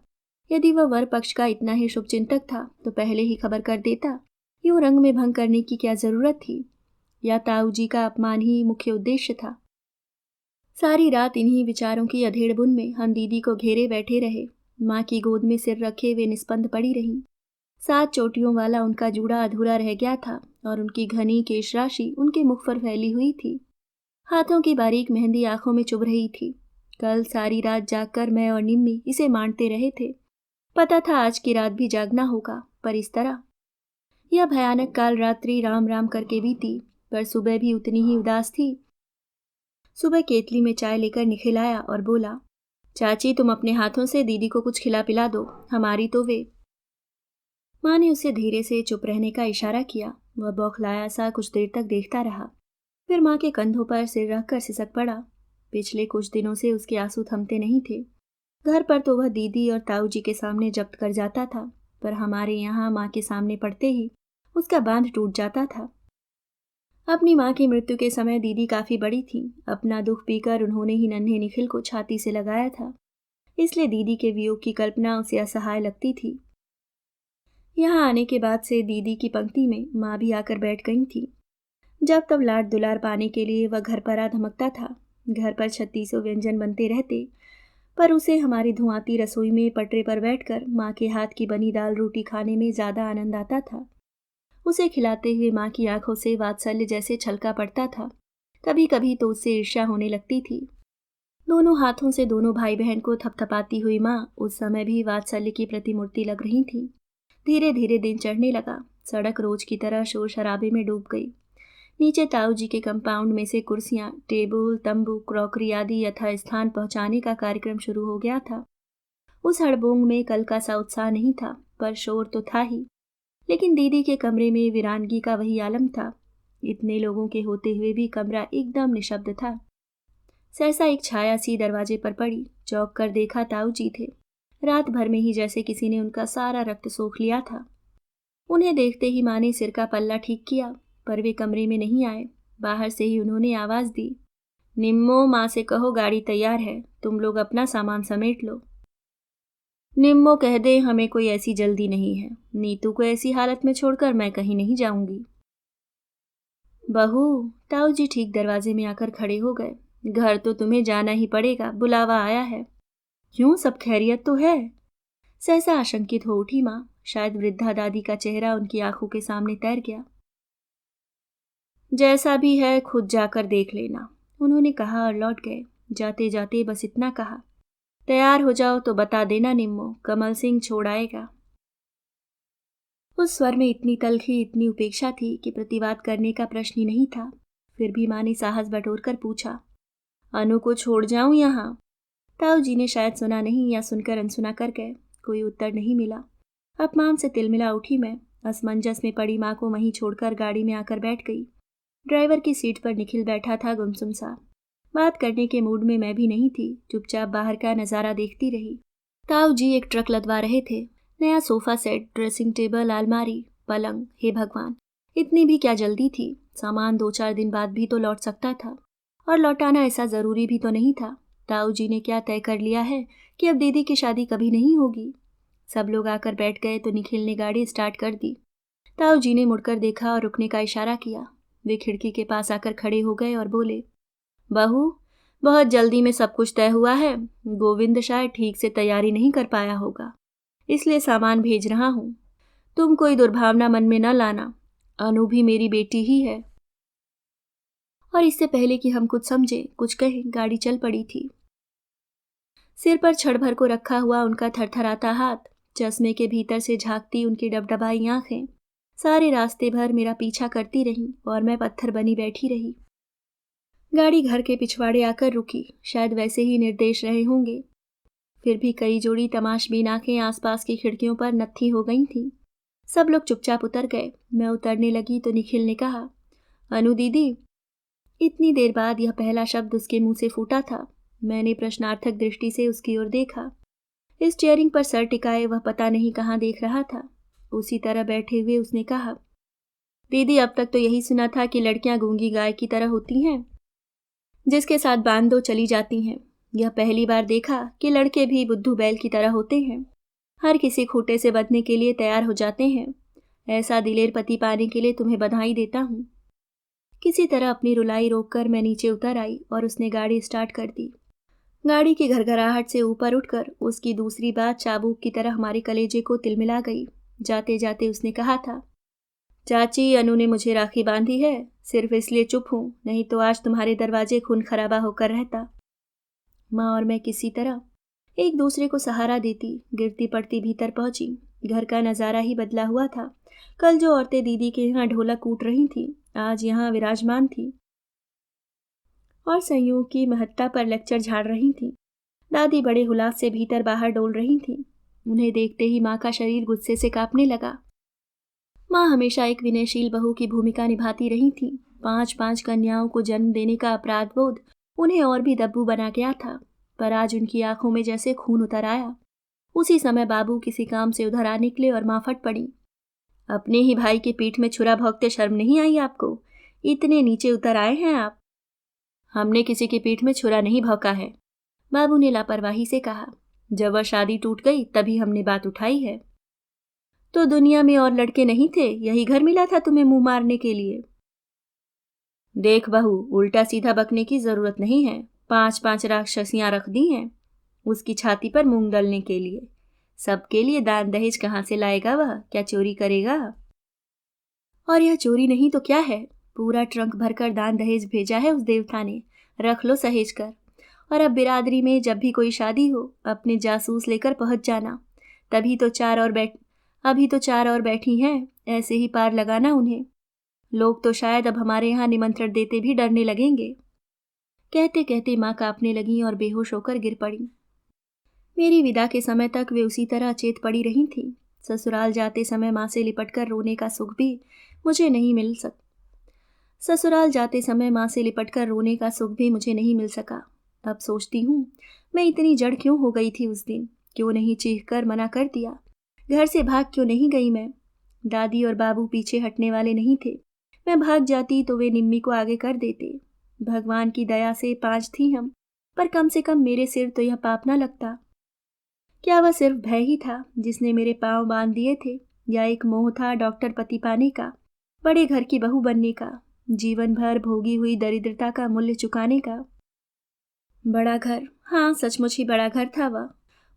यदि वह वर पक्ष का इतना ही शुभचिंतक था तो पहले ही खबर कर देता। यूं रंग में भंग करने की क्या जरूरत थी? या ताऊ जी का अपमान ही मुख्य उद्देश्य था? सारी रात इन्हीं विचारों की अधेड़ बुन में हम दीदी को घेरे बैठे रहे। माँ की गोद में सिर रखे वे निस्पंद पड़ी रहीं। 7 चोटियों वाला उनका जूड़ा अधूरा रह गया था और उनकी घनी केश राशि उनके मुख पर फैली हुई थी। हाथों की बारीक मेहंदी आंखों में चुभ रही थी। कल सारी रात जागकर मैं और निम्मी इसे मानते रहे थे। पता था आज की रात भी जागना होगा, पर इस तरह। यह भयानक काल रात्रि राम राम करके बीती, पर सुबह भी उतनी ही उदास थी। सुबह केतली में चाय लेकर निखिल आया और बोला, चाची तुम अपने हाथों से दीदी को कुछ खिला पिला दो, हमारी तो वे। माँ ने उसे धीरे से चुप रहने का इशारा किया। वह बौखलाया सा कुछ देर तक देखता रहा, फिर माँ के कंधों पर सिर रखकर सिसक पड़ा। पिछले कुछ दिनों से उसके आंसू थमते नहीं थे। घर पर तो वह दीदी और ताऊ जी के सामने जब्त कर जाता था, पर हमारे यहाँ माँ के सामने पड़ते ही उसका बांध टूट जाता था। अपनी माँ की मृत्यु के समय दीदी काफी बड़ी थी। अपना दुख पीकर उन्होंने ही नन्हे निखिल को छाती से लगाया था, इसलिए दीदी के वियोग की कल्पना उसे असहाय लगती थी। यहाँ आने के बाद से दीदी की पंक्ति में माँ भी आकर बैठ गई थी। जब तब लाड दुलार पाने के लिए वह घर पर आ धमकता था। घर पर 3600 व्यंजन बनते रहते, पर उसे हमारी धुआंती रसोई में पटरे पर बैठकर माँ के हाथ की बनी दाल रोटी खाने में ज्यादा आनंद आता था। उसे खिलाते हुए माँ की आंखों से वात्सल्य जैसे छलका पड़ता था। कभी कभी तो उससे ईर्ष्या होने लगती थी। दोनों हाथों से दोनों भाई बहन को थपथपाती हुई माँ उस समय भी वात्सल्य की प्रतिमूर्ति लग रही थी। धीरे धीरे दिन चढ़ने लगा। सड़क रोज की तरह शोर शराबे में डूब गई। नीचे ताऊ जी के कंपाउंड में से कुर्सियां, टेबल, तंबू, क्रॉकरी आदि यथा स्थान पहुंचाने का कार्यक्रम शुरू हो गया था। उस हड़बोंग में कल का सा उत्साह नहीं था, पर शोर तो था ही। लेकिन दीदी के कमरे में वीरानगी का वही आलम था। इतने लोगों के होते हुए भी कमरा एकदम निशब्द था। सहसा एक छाया सी दरवाजे पर पड़ी। चौंक कर देखा, ताऊ जी थे। रात भर में ही जैसे किसी ने उनका सारा रक्त सोख लिया था। उन्हें देखते ही माँ ने सिर का पल्ला ठीक किया, पर वे कमरे में नहीं आए। बाहर से ही उन्होंने आवाज दी, निम्मो, माँ से कहो गाड़ी तैयार है, तुम लोग अपना सामान समेट लो। निम्मो कह दे हमें कोई ऐसी जल्दी नहीं है। नीतू को ऐसी हालत में छोड़कर मैं कहीं नहीं जाऊंगी। बहू, ताऊ जी ठीक दरवाजे में आकर खड़े हो गए। घर तो तुम्हें जाना ही पड़ेगा, बुलावा आया है। क्यों, सब खैरियत तो है? सहसा आशंकित हो उठी माँ। शायद वृद्धा दादी का चेहरा उनकी आंखों के सामने तैर गया। जैसा भी है खुद जाकर देख लेना, उन्होंने कहा और लौट गए। जाते जाते बस इतना कहा, तैयार हो जाओ तो बता देना निम्मो, कमल सिंह छोड़ आएगा। उस स्वर में इतनी तलखी, इतनी उपेक्षा थी कि प्रतिवाद करने का प्रश्न ही नहीं था। फिर भी माँ ने साहस बटोरकर पूछा, अनु को छोड़ जाऊं यहाँ? ताऊ जी ने शायद सुना नहीं या सुनकर अनसुना कर गए। कोई उत्तर नहीं मिला। अपमान से तिलमिला उठी मैं। असमंजस में पड़ी माँ को वहीं छोड़कर गाड़ी में आकर बैठ गई। ड्राइवर की सीट पर निखिल बैठा था गुमसुम सा। बात करने के मूड में मैं भी नहीं थी। चुपचाप बाहर का नज़ारा देखती रही। ताऊ जी एक ट्रक लदवा रहे थे। नया सोफा सेट, ड्रेसिंग टेबल, अलमारी, पलंग, हे भगवान, इतनी भी क्या जल्दी थी? सामान 2-4 दिन बाद भी तो लौट सकता था, और लौटाना ऐसा ज़रूरी भी तो नहीं था। ताऊ जी ने क्या तय कर लिया है कि अब दीदी की शादी कभी नहीं होगी? सब लोग आकर बैठ गए तो निखिल ने गाड़ी स्टार्ट कर दी। ताऊ जी ने मुड़कर देखा और रुकने का इशारा किया। वे खिड़की के पास आकर खड़े हो गए और बोले, बहू, बहुत जल्दी में सब कुछ तय हुआ है। गोविंद शायद ठीक से तैयारी नहीं कर पाया होगा, इसलिए सामान भेज रहा हूँ। तुम कोई दुर्भावना मन में न लाना, अनु भी मेरी बेटी ही है। और इससे पहले कि हम कुछ समझे, कुछ कहे, गाड़ी चल पड़ी थी। सिर पर छड़ भर को रखा हुआ उनका थरथराता हाथ, चश्मे के भीतर से झांकती उनकी डबडबाई आंखें सारे रास्ते भर मेरा पीछा करती रहीं और मैं पत्थर बनी बैठी रही। गाड़ी घर के पिछवाड़े आकर रुकी। शायद वैसे ही निर्देश रहे होंगे। फिर भी कई जोड़ी तमाशबीन आंखें आसपास की खिड़कियों पर नत्थी हो गई थीं। सब लोग चुपचाप उतर गए। मैं उतरने लगी तो निखिल ने कहा, अनु दीदी। इतनी देर बाद यह पहला शब्द उसके मुंह से फूटा था। मैंने प्रश्नार्थक दृष्टि से उसकी ओर देखा। स्टीयरिंग पर सर टिकाए वह पता नहीं कहाँ देख रहा था। उसी तरह बैठे हुए उसने कहा, दीदी, अब तक तो यही सुना था कि लड़कियां गूंगी गाय की तरह होती हैं, जिसके साथ बांध दो चली जाती हैं। यह पहली बार देखा कि लड़के भी बुद्धू बैल की तरह होते हैं, हर किसी खूंटे से बंधने के लिए तैयार हो जाते हैं। ऐसा दिलेर पति पाने के लिए तुम्हें बधाई देता हूँ। किसी तरह अपनी रुलाई रोककर मैं नीचे उतर आई और उसने गाड़ी स्टार्ट कर दी। गाड़ी की घरघराहट से ऊपर उठकर उसकी दूसरी बात चाबुक की तरह हमारे कलेजे को तिलमिला गई। जाते जाते उसने कहा था, चाची, अनु ने मुझे राखी बांधी है, सिर्फ इसलिए चुप हूँ, नहीं तो आज तुम्हारे दरवाजे खून खराबा होकर रहता। माँ और मैं किसी तरह एक दूसरे को सहारा देती गिरती पड़ती भीतर पहुंची। घर का नज़ारा ही बदला हुआ था। कल जो औरतें दीदी के यहाँ ढोलक कूट रही थीं, आज यहाँ विराजमान थी और संयोग की महत्ता पर लेक्चर झाड़ रही थीं। दादी बड़े हुलास से भीतर बाहर डोल रही थीं। उन्हें देखते ही माँ का शरीर गुस्से से कांपने लगा। माँ हमेशा एक विनयशील बहू की भूमिका निभाती रही थीं। 5-5 कन्याओं को जन्म देने का अपराध बोध उन्हें और भी दब्बू बना गया था, पर आज उनकी आंखों में जैसे खून उतर आया। उसी समय बाबू किसी काम से उधर आ निकले और माँ फट पड़ी, अपने ही भाई के पीठ में छुरा भोंकते शर्म नहीं आई आपको? इतने नीचे उतर आए हैं आप? हमने किसी के पीठ में छुरा नहीं भौंका है, बाबू ने लापरवाही से कहा। जब वह शादी टूट गई तभी हमने बात उठाई है। तो दुनिया में और लड़के नहीं थे, यही घर मिला था तुम्हें मुंह मारने के लिए? देख बहू, उल्टा सीधा बकने की जरूरत नहीं है। 5-5 राक्षसियां रख दी हैं उसकी छाती पर मूंग दलने के लिए। सबके लिए दान दहेज कहाँ से लाएगा वह? क्या चोरी करेगा? और यह चोरी नहीं तो क्या है? पूरा ट्रंक भरकर दान दहेज भेजा है उस देवता ने, रख लो सहेज कर। और अब बिरादरी में जब भी कोई शादी हो, अपने जासूस लेकर पहुंच जाना। अभी तो 4 और बैठी हैं, ऐसे ही पार लगाना उन्हें। लोग तो शायद अब हमारे यहाँ निमंत्रण देते भी डरने लगेंगे। कहते कहते माँ कांपने लगी और बेहोश होकर गिर पड़ी। मेरी विदा के समय तक वे उसी तरह अचेत पड़ी रही थीं। ससुराल जाते समय माँ से लिपटकर रोने का सुख भी मुझे नहीं मिल सक ससुराल जाते समय माँ से लिपटकर रोने का सुख भी मुझे नहीं मिल सका। अब सोचती हूँ, मैं इतनी जड़ क्यों हो गई थी उस दिन? क्यों नहीं चीख कर मना कर दिया? घर से भाग क्यों नहीं गई मैं? दादी और बाबू पीछे हटने वाले नहीं थे। मैं भाग जाती तो वे निम्मी को आगे कर देते। भगवान की दया से 5 थी हम, पर कम से कम मेरे सिर तो यह पाप न लगता। क्या वह सिर्फ भय ही था जिसने मेरे पांव बांध दिए थे, या एक मोह था डॉक्टर पति पाने का, बड़े घर की बहू बनने का, जीवन भर भोगी हुई दरिद्रता का मूल्य चुकाने का? बड़ा घर, हाँ सचमुच ही बड़ा घर था वह।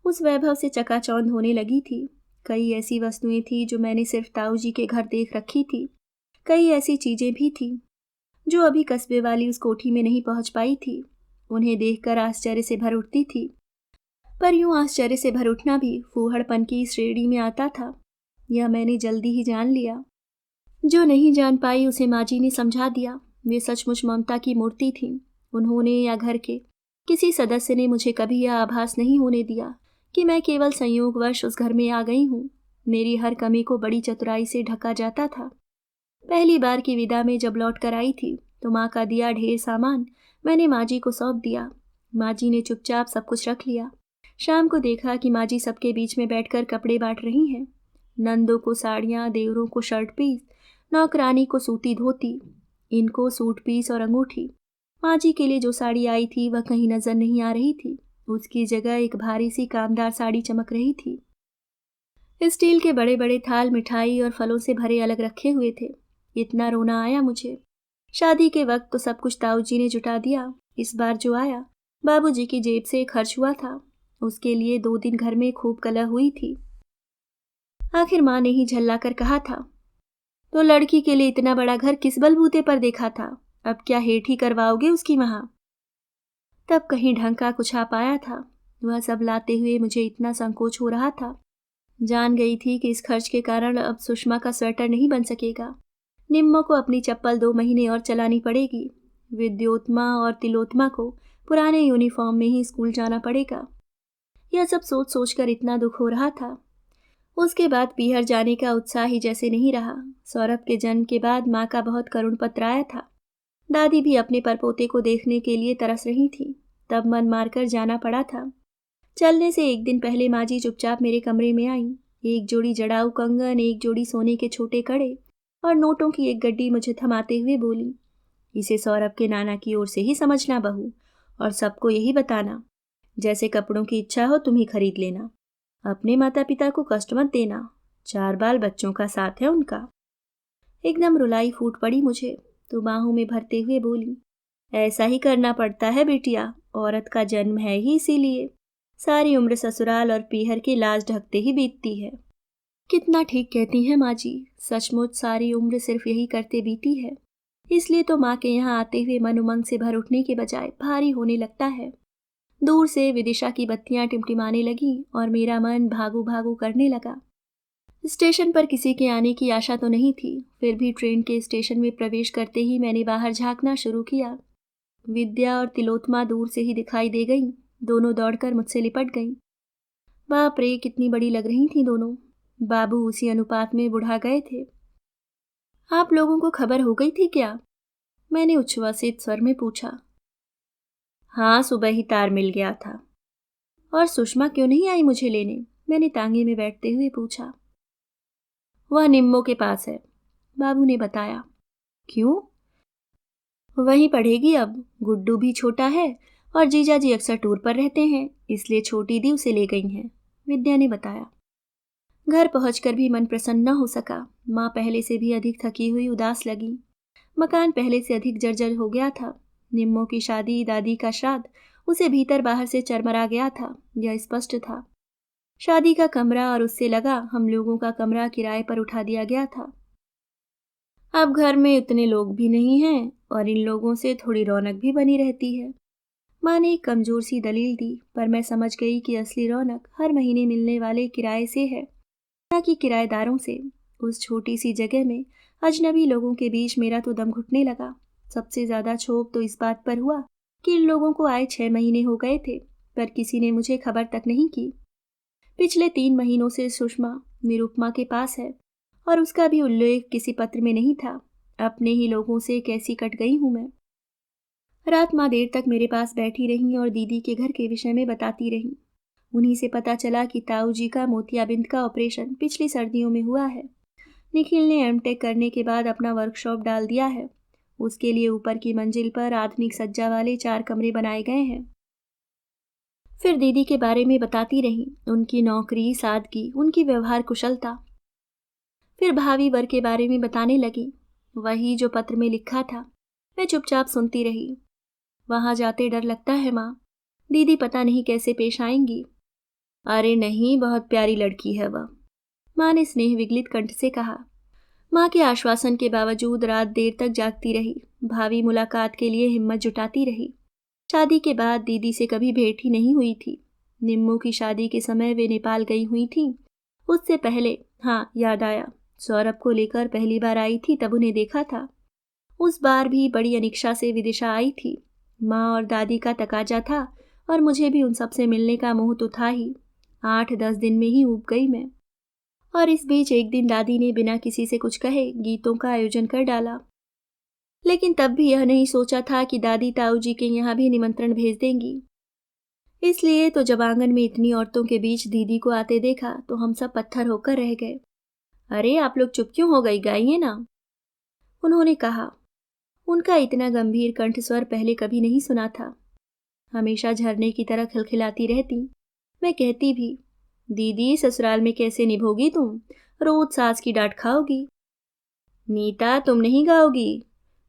उस वैभव से चकाचौंध होने लगी थी। कई ऐसी वस्तुएं थी जो मैंने सिर्फ ताऊ जी के घर देख रखी थी। कई ऐसी चीजें भी थी जो अभी कस्बे वाली उस कोठी में नहीं पहुंच पाई थी। उन्हें देखकर आश्चर्य से भर उठती थी, पर यूं आश्चर्य से भर उठना भी फूहड़पन की श्रेणी में आता था। यह मैंने जल्दी ही जान लिया। जो नहीं जान पाई उसे माँ जी ने समझा दिया। वे सचमुच ममता की मूर्ति थीं। उन्होंने या घर के किसी सदस्य ने मुझे कभी यह आभास नहीं होने दिया कि मैं केवल संयोगवश उस घर में आ गई हूँ। मेरी हर कमी को बड़ी चतुराई से ढका जाता था। पहली बार की विदा में जब लौट कर आई थी तो माँ का दिया ढेर सामान मैंने माँ जी को सौंप दिया। माँ जी ने चुपचाप सब कुछ रख लिया। शाम को देखा कि माँ जी सबके बीच में बैठकर कपड़े बांट रही हैं। नंदों को साड़ियाँ, देवरों को शर्ट पीस, नौकरानी को सूती धोती, इनको सूट पीस और अंगूठी। माँ जी के लिए जो साड़ी आई थी वह कहीं नजर नहीं आ रही थी। उसकी जगह एक भारी सी कामदार साड़ी चमक रही थी। स्टील के बड़े बड़े थाल मिठाई और फलों से भरे अलग रखे हुए थे। इतना रोना आया मुझे। शादी के वक्त तो सब कुछ ताऊ जी ने जुटा दिया। इस बार जो आया बाबूजी की जेब से खर्च हुआ था। उसके लिए 2 दिन घर में खूब कलह हुई थी। आखिर माँ ने ही झल्ला कर कहा था, तो लड़की के लिए इतना बड़ा घर किस बलबूते पर देखा था? अब क्या हेठ ही करवाओगे उसकी वहां? तब कहीं ढंग का कुछ आ पाया था। वह सब लाते हुए मुझे इतना संकोच हो रहा था। जान गई थी कि इस खर्च के कारण अब सुषमा का स्वेटर नहीं बन सकेगा। निम्मो को अपनी चप्पल 2 महीने और चलानी पड़ेगी। विद्योत्मा और तिलोत्मा को पुराने यूनिफॉर्म में ही स्कूल जाना पड़ेगा। यह सब सोच सोचकर इतना दुख हो रहा था। उसके बाद पीहर जाने का उत्साह ही जैसे नहीं रहा। सौरभ के जन्म के बाद माँ का बहुत करुण पत्र आया था। दादी भी अपने परपोते को देखने के लिए तरस रही थी। तब मन मारकर जाना पड़ा था। चलने से 1 दिन पहले माँ जी चुपचाप मेरे कमरे में आई। एक जोड़ी जड़ाऊ कंगन, एक जोड़ी सोने के छोटे कड़े और नोटों की एक गड्डी मुझे थमाते हुए बोली, इसे सौरभ के नाना की ओर से ही समझना बहू, और सबको यही बताना। जैसे कपड़ों की इच्छा हो तुम ही खरीद लेना। अपने माता पिता को कष्ट मत देना। 4 बाल बच्चों का साथ है उनका। एकदम रुलाई फूट पड़ी मुझे, तो बाहों में भरते हुए बोली, ऐसा ही करना पड़ता है बेटिया, औरत का जन्म है ही इसीलिए। सारी उम्र ससुराल और पीहर की लाज ढकते ही बीतती है। कितना ठीक कहती हैं माँ जी। सचमुच सारी उम्र सिर्फ यही करते बीती है। इसलिए तो माँ के यहाँ आते हुए मन उमंग से भर उठने के बजाय भारी होने लगता है। दूर से विदिशा की बत्तियां टिमटिमाने लगी और मेरा मन भागू भागू करने लगा। स्टेशन पर किसी के आने की आशा तो नहीं थी, फिर भी ट्रेन के स्टेशन में प्रवेश करते ही मैंने बाहर झांकना शुरू किया। विद्या और तिलोत्मा दूर से ही दिखाई दे गईं। दोनों दौड़कर मुझसे लिपट गईं। बाप रे, कितनी बड़ी लग रही थीं दोनों। बाबू उसी अनुपात में बुढ़ा गए थे। आप लोगों को खबर हो गई थी क्या? मैंने उच्छ्वसित स्वर में पूछा। हाँ, सुबह ही तार मिल गया था। और सुषमा क्यों नहीं आई मुझे लेने? मैंने तांगे में बैठते हुए पूछा। वह निम्मो के पास है, बाबू ने बताया। क्यों? वहीं पढ़ेगी अब। गुड्डू भी छोटा है और जीजा जी अक्सर टूर पर रहते हैं, इसलिए छोटी दी उसे ले गई हैं, विद्या ने बताया। घर पहुंचकर भी मन प्रसन्न न हो सका। माँ पहले से भी अधिक थकी हुई उदास लगी। मकान पहले से अधिक जर्जर हो गया था। निम्मो की शादी, दादी का श्राद्ध उसे भीतर बाहर से चरमरा गया था, यह स्पष्ट था। शादी का कमरा और उससे लगा हम लोगों का कमरा किराए पर उठा दिया गया था। अब घर में इतने लोग भी नहीं हैं और इन लोगों से थोड़ी रौनक भी बनी रहती है। माँ ने एक कमजोर सी दलील दी, पर मैं समझ गई कि असली रौनक हर महीने मिलने वाले किराए से है, न कि किराएदारों से। उस छोटी सी जगह में अजनबी लोगों के बीच मेरा तो दम घुटने लगा। सबसे ज्यादा क्षोभ तो इस बात पर हुआ कि इन लोगों को आए 6 महीने हो गए थे, पर किसी ने मुझे खबर तक नहीं की। पिछले 3 महीनों से सुषमा निरुपमा के पास है, और उसका भी उल्लेख किसी पत्र में नहीं था। अपने ही लोगों से कैसी कट गई हूं मैं। रात माँ देर तक मेरे पास बैठी रहीं और दीदी के घर के विषय में बताती रहीं। उन्हीं से पता चला कि ताऊ जी का मोतियाबिंद का ऑपरेशन पिछली सर्दियों में हुआ है। निखिल ने एमटेक करने के बाद अपना वर्कशॉप डाल दिया है। उसके लिए ऊपर की मंजिल पर आधुनिक सज्जा वाले 4 कमरे बनाए गए हैं। फिर दीदी के बारे में बताती रही, उनकी नौकरी, सादगी, उनकी व्यवहार कुशलता। फिर भावी वर के बारे में बताने लगी, वही जो पत्र में लिखा था। मैं चुपचाप सुनती रही। वहां जाते डर लगता है माँ, दीदी पता नहीं कैसे पेश आएंगी। अरे नहीं, बहुत प्यारी लड़की है वह, माँ ने स्नेह विगलित कंठ से कहा। माँ के आश्वासन के बावजूद रात देर तक जागती रही, भावी मुलाकात के लिए हिम्मत जुटाती रही। शादी के बाद दीदी से कभी भेंट ही नहीं हुई थी। निम्मू की शादी के समय वे नेपाल गई हुई थीं। उससे पहले, हाँ याद आया, सौरभ को लेकर पहली बार आई थी तब उन्हें देखा था। उस बार भी बड़ी अनिक्षा से विदिशा आई थी। माँ और दादी का तकाजा था और मुझे भी उन सबसे मिलने का मोह तो था ही। 8-10 दिन में ही ऊब गई मैं। और इस बीच एक दिन दादी ने बिना किसी से कुछ कहे गीतों का आयोजन कर डाला। लेकिन तब भी यह नहीं सोचा था कि दादी ताऊ जी के यहाँ भी निमंत्रण भेज देंगी। इसलिए तो जब आंगन में इतनी औरतों के बीच दीदी को आते देखा तो हम सब पत्थर होकर रह गए। अरे आप लोग चुप क्यों हो गई, गाइए ना, उन्होंने कहा। उनका इतना गंभीर कंठस्वर पहले कभी नहीं सुना था। हमेशा झरने की तरह खिलखिलाती रहती। मैं कहती भी, दीदी ससुराल में कैसे निभोगी तुम, रोज सास की डांट खाओगी। नीता तुम नहीं गाओगी,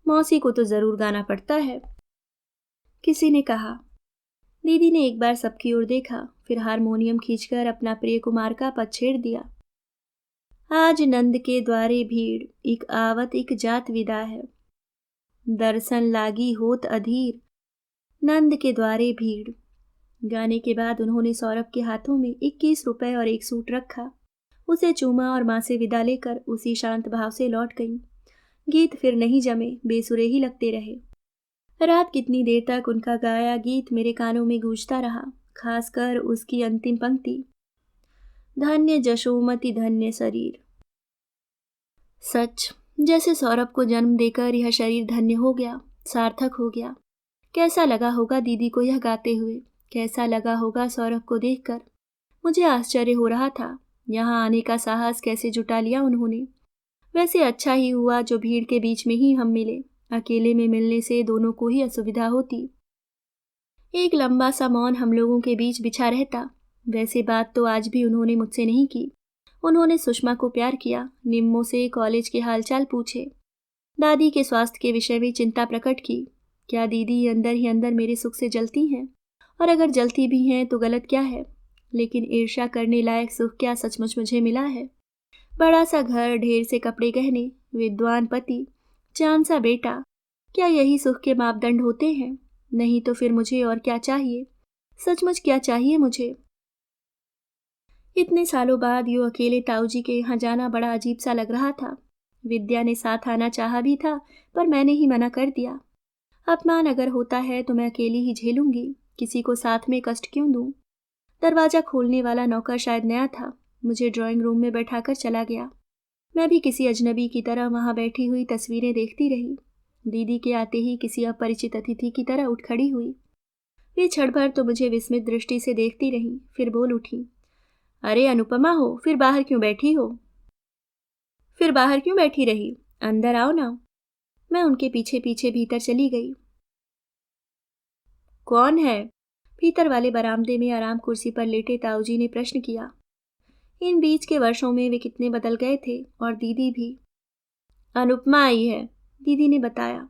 मौसी को तो जरूर गाना पड़ता है, किसी ने कहा। दीदी ने एक बार सबकी ओर देखा, फिर हारमोनियम खींचकर अपना प्रिय कुमार का पद छेड़ दिया। आज नंद के द्वारे भीड़, एक आवत एक जात विदा है। दर्शन लागी होत अधीर, नंद के द्वारे भीड़। गाने के बाद उन्होंने सौरभ के हाथों में 21 रुपए और एक सूट रखा। उसे चूमा और माँ से विदा लेकर उसी शांत भाव से लौट गईं। गीत फिर नहीं जमे, बेसुरे ही लगते रहे। रात कितनी देर तक उनका गाया गीत मेरे कानों में गूंजता रहा, खासकर उसकी अंतिम पंक्ति, धन्य जशोमति धन्य शरीर। सच, जैसे सौरभ को जन्म देकर यह शरीर धन्य हो गया, सार्थक हो गया। कैसा लगा होगा दीदी को यह गाते हुए, कैसा लगा होगा सौरभ को देखकर। मुझे आश्चर्य हो रहा था, यहाँ आने का साहस कैसे जुटा लिया उन्होंने। वैसे अच्छा ही हुआ जो भीड़ के बीच में ही हम मिले, अकेले में मिलने से दोनों को ही असुविधा होती। एक लंबा सा मौन हम लोगों के बीच बिछा रहता। वैसे बात तो आज भी उन्होंने मुझसे नहीं की। उन्होंने सुषमा को प्यार किया, निम्मो से कॉलेज के हालचाल पूछे, दादी के स्वास्थ्य के विषय में चिंता प्रकट की। क्या दीदी ही अंदर मेरे सुख से जलती हैं? और अगर जलती भी हैं तो गलत क्या है? लेकिन ईर्ष्या करने लायक सुख क्या सचमुच मुझे मिला है? बड़ा सा घर, ढेर से कपड़े गहने, विद्वान पति, चांद सा बेटा, क्या यही सुख के मापदंड होते हैं? नहीं तो फिर मुझे और क्या चाहिए? सचमुच क्या चाहिए मुझे? इतने सालों बाद यूं अकेले ताऊ जी के यहाँ जाना बड़ा अजीब सा लग रहा था। विद्या ने साथ आना चाहा भी था, पर मैंने ही मना कर दिया। अपमान अगर होता है तो मैं अकेली ही झेलूंगी, किसी को साथ में कष्ट क्यों दूं? दरवाजा खोलने वाला नौकर शायद नया था, मुझे ड्राइंग रूम में बैठाकर चला गया। मैं भी किसी अजनबी की तरह वहां बैठी हुई तस्वीरें देखती रही। दीदी के आते ही किसी अपरिचित अतिथि की तरह उठ खड़ी हुई। वे क्षण भर तो मुझे विस्मित दृष्टि से देखती रहीं, फिर बोल उठी, अरे अनुपमा हो, फिर बाहर क्यों बैठी हो? फिर बाहर क्यों बैठी रही? अंदर आओ ना। मैं उनके पीछे पीछे भीतर चली गई। कौन है? भीतर वाले बरामदे में आराम कुर्सी पर लेटे ताऊजी ने प्रश्न किया। इन बीच के वर्षों में वे कितने बदल गए थे, और दीदी भी। अनुपमा आई है, दीदी ने बताया।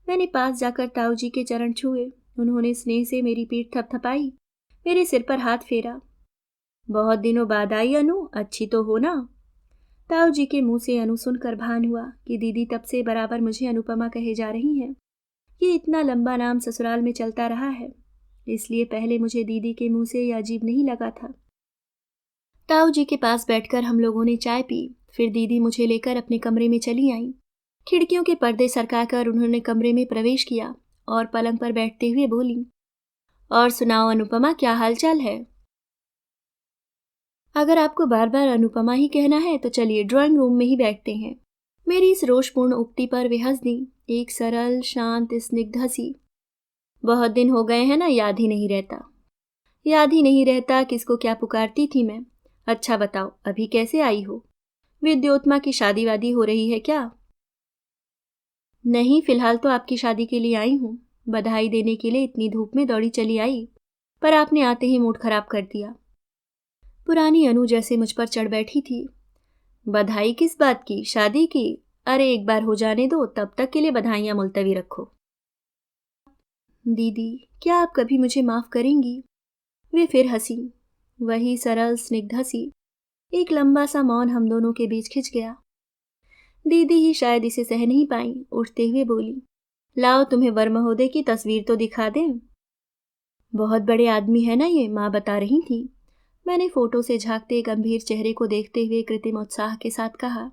मैंने पास जाकर ताऊजी के चरण छुए। उन्होंने स्नेह से मेरी पीठ थपथपाई, मेरे सिर पर हाथ फेरा। बहुत दिनों बाद आई अनु, अच्छी तो हो ना? ताऊजी के मुंह से अनु सुनकर भान हुआ कि दीदी तब से बराबर मुझे अनुपमा कहे जा रही हैं। ये इतना लंबा नाम ससुराल में चलता रहा है, इसलिए पहले मुझे दीदी के मुंह से यह अजीब नहीं लगा था। ताऊजी के पास बैठकर हम लोगों ने चाय पी। फिर दीदी मुझे लेकर अपने कमरे में चली आईं। खिड़कियों के पर्दे सरकाकर उन्होंने कमरे में प्रवेश किया और पलंग पर बैठते हुए बोली, और सुनाओ अनुपमा, क्या हालचाल है? अगर आपको बार बार अनुपमा ही कहना है तो चलिए ड्राइंग रूम में ही बैठते हैं। मेरी इस रोषपूर्ण उक्ति पर वे हंस दी, एक सरल शांत स्निग्ध हंसी। बहुत दिन हो गए हैं ना, याद ही नहीं रहता। याद ही नहीं रहता किसको क्या पुकारती थी मैं। अच्छा बताओ, अभी कैसे आई हो? विद्योत्मा की शादी वादी हो रही है क्या? नहीं, फिलहाल तो आपकी शादी के लिए आई हूँ। बधाई देने के लिए इतनी धूप में दौड़ी चली आई, पर आपने आते ही मूड खराब कर दिया। पुरानी अनु जैसे मुझ पर चढ़ बैठी थी। बधाई किस बात की? शादी की? अरे एक बार हो जाने दो, तब तक के लिए बधाइयां मुलतवी रखो। दीदी, क्या आप कभी मुझे माफ करेंगी? वे फिर हंसी, वही सरल स्निग्ध हंसी। एक लंबा सा मौन हम दोनों के बीच खिंच गया। दीदी ही शायद इसे सह नहीं पाई, उठते हुए बोली, लाओ तुम्हें वर महोदय की तस्वीर तो दिखा दें। बहुत बड़े आदमी है ना ये, माँ बता रही थी। मैंने फोटो से झांकते गंभीर चेहरे को देखते हुए कृत्रिम उत्साह के साथ कहा,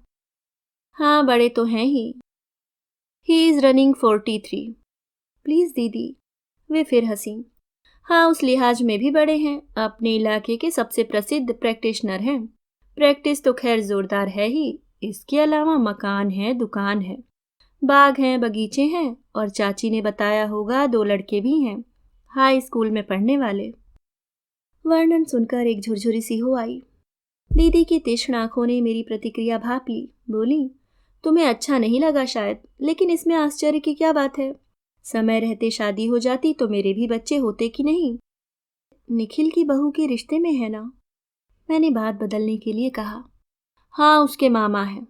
हाँ बड़े तो हैं ही इज रनिंग 43। प्लीज दीदी। वे फिर हंसी, हाँ उस लिहाज में भी बड़े हैं, अपने इलाके के सबसे प्रसिद्ध प्रैक्टिशनर हैं। प्रैक्टिस तो खैर जोरदार है ही, इसके अलावा मकान है, दुकान है, बाग हैं, बगीचे हैं, और चाची ने बताया होगा 2 लड़के भी हैं, हाई स्कूल में पढ़ने वाले। वर्णन सुनकर एक झुरझुरी सी हो आई। दीदी की तीक्ष्ण आंखों ने मेरी प्रतिक्रिया भांप ली। बोली, तुम्हें अच्छा नहीं लगा शायद, लेकिन इसमें आश्चर्य की क्या बात है? समय रहते शादी हो जाती तो मेरे भी बच्चे होते कि नहीं। निखिल की बहू के रिश्ते में है ना? मैंने बात बदलने के लिए कहा। हाँ उसके मामा हैं।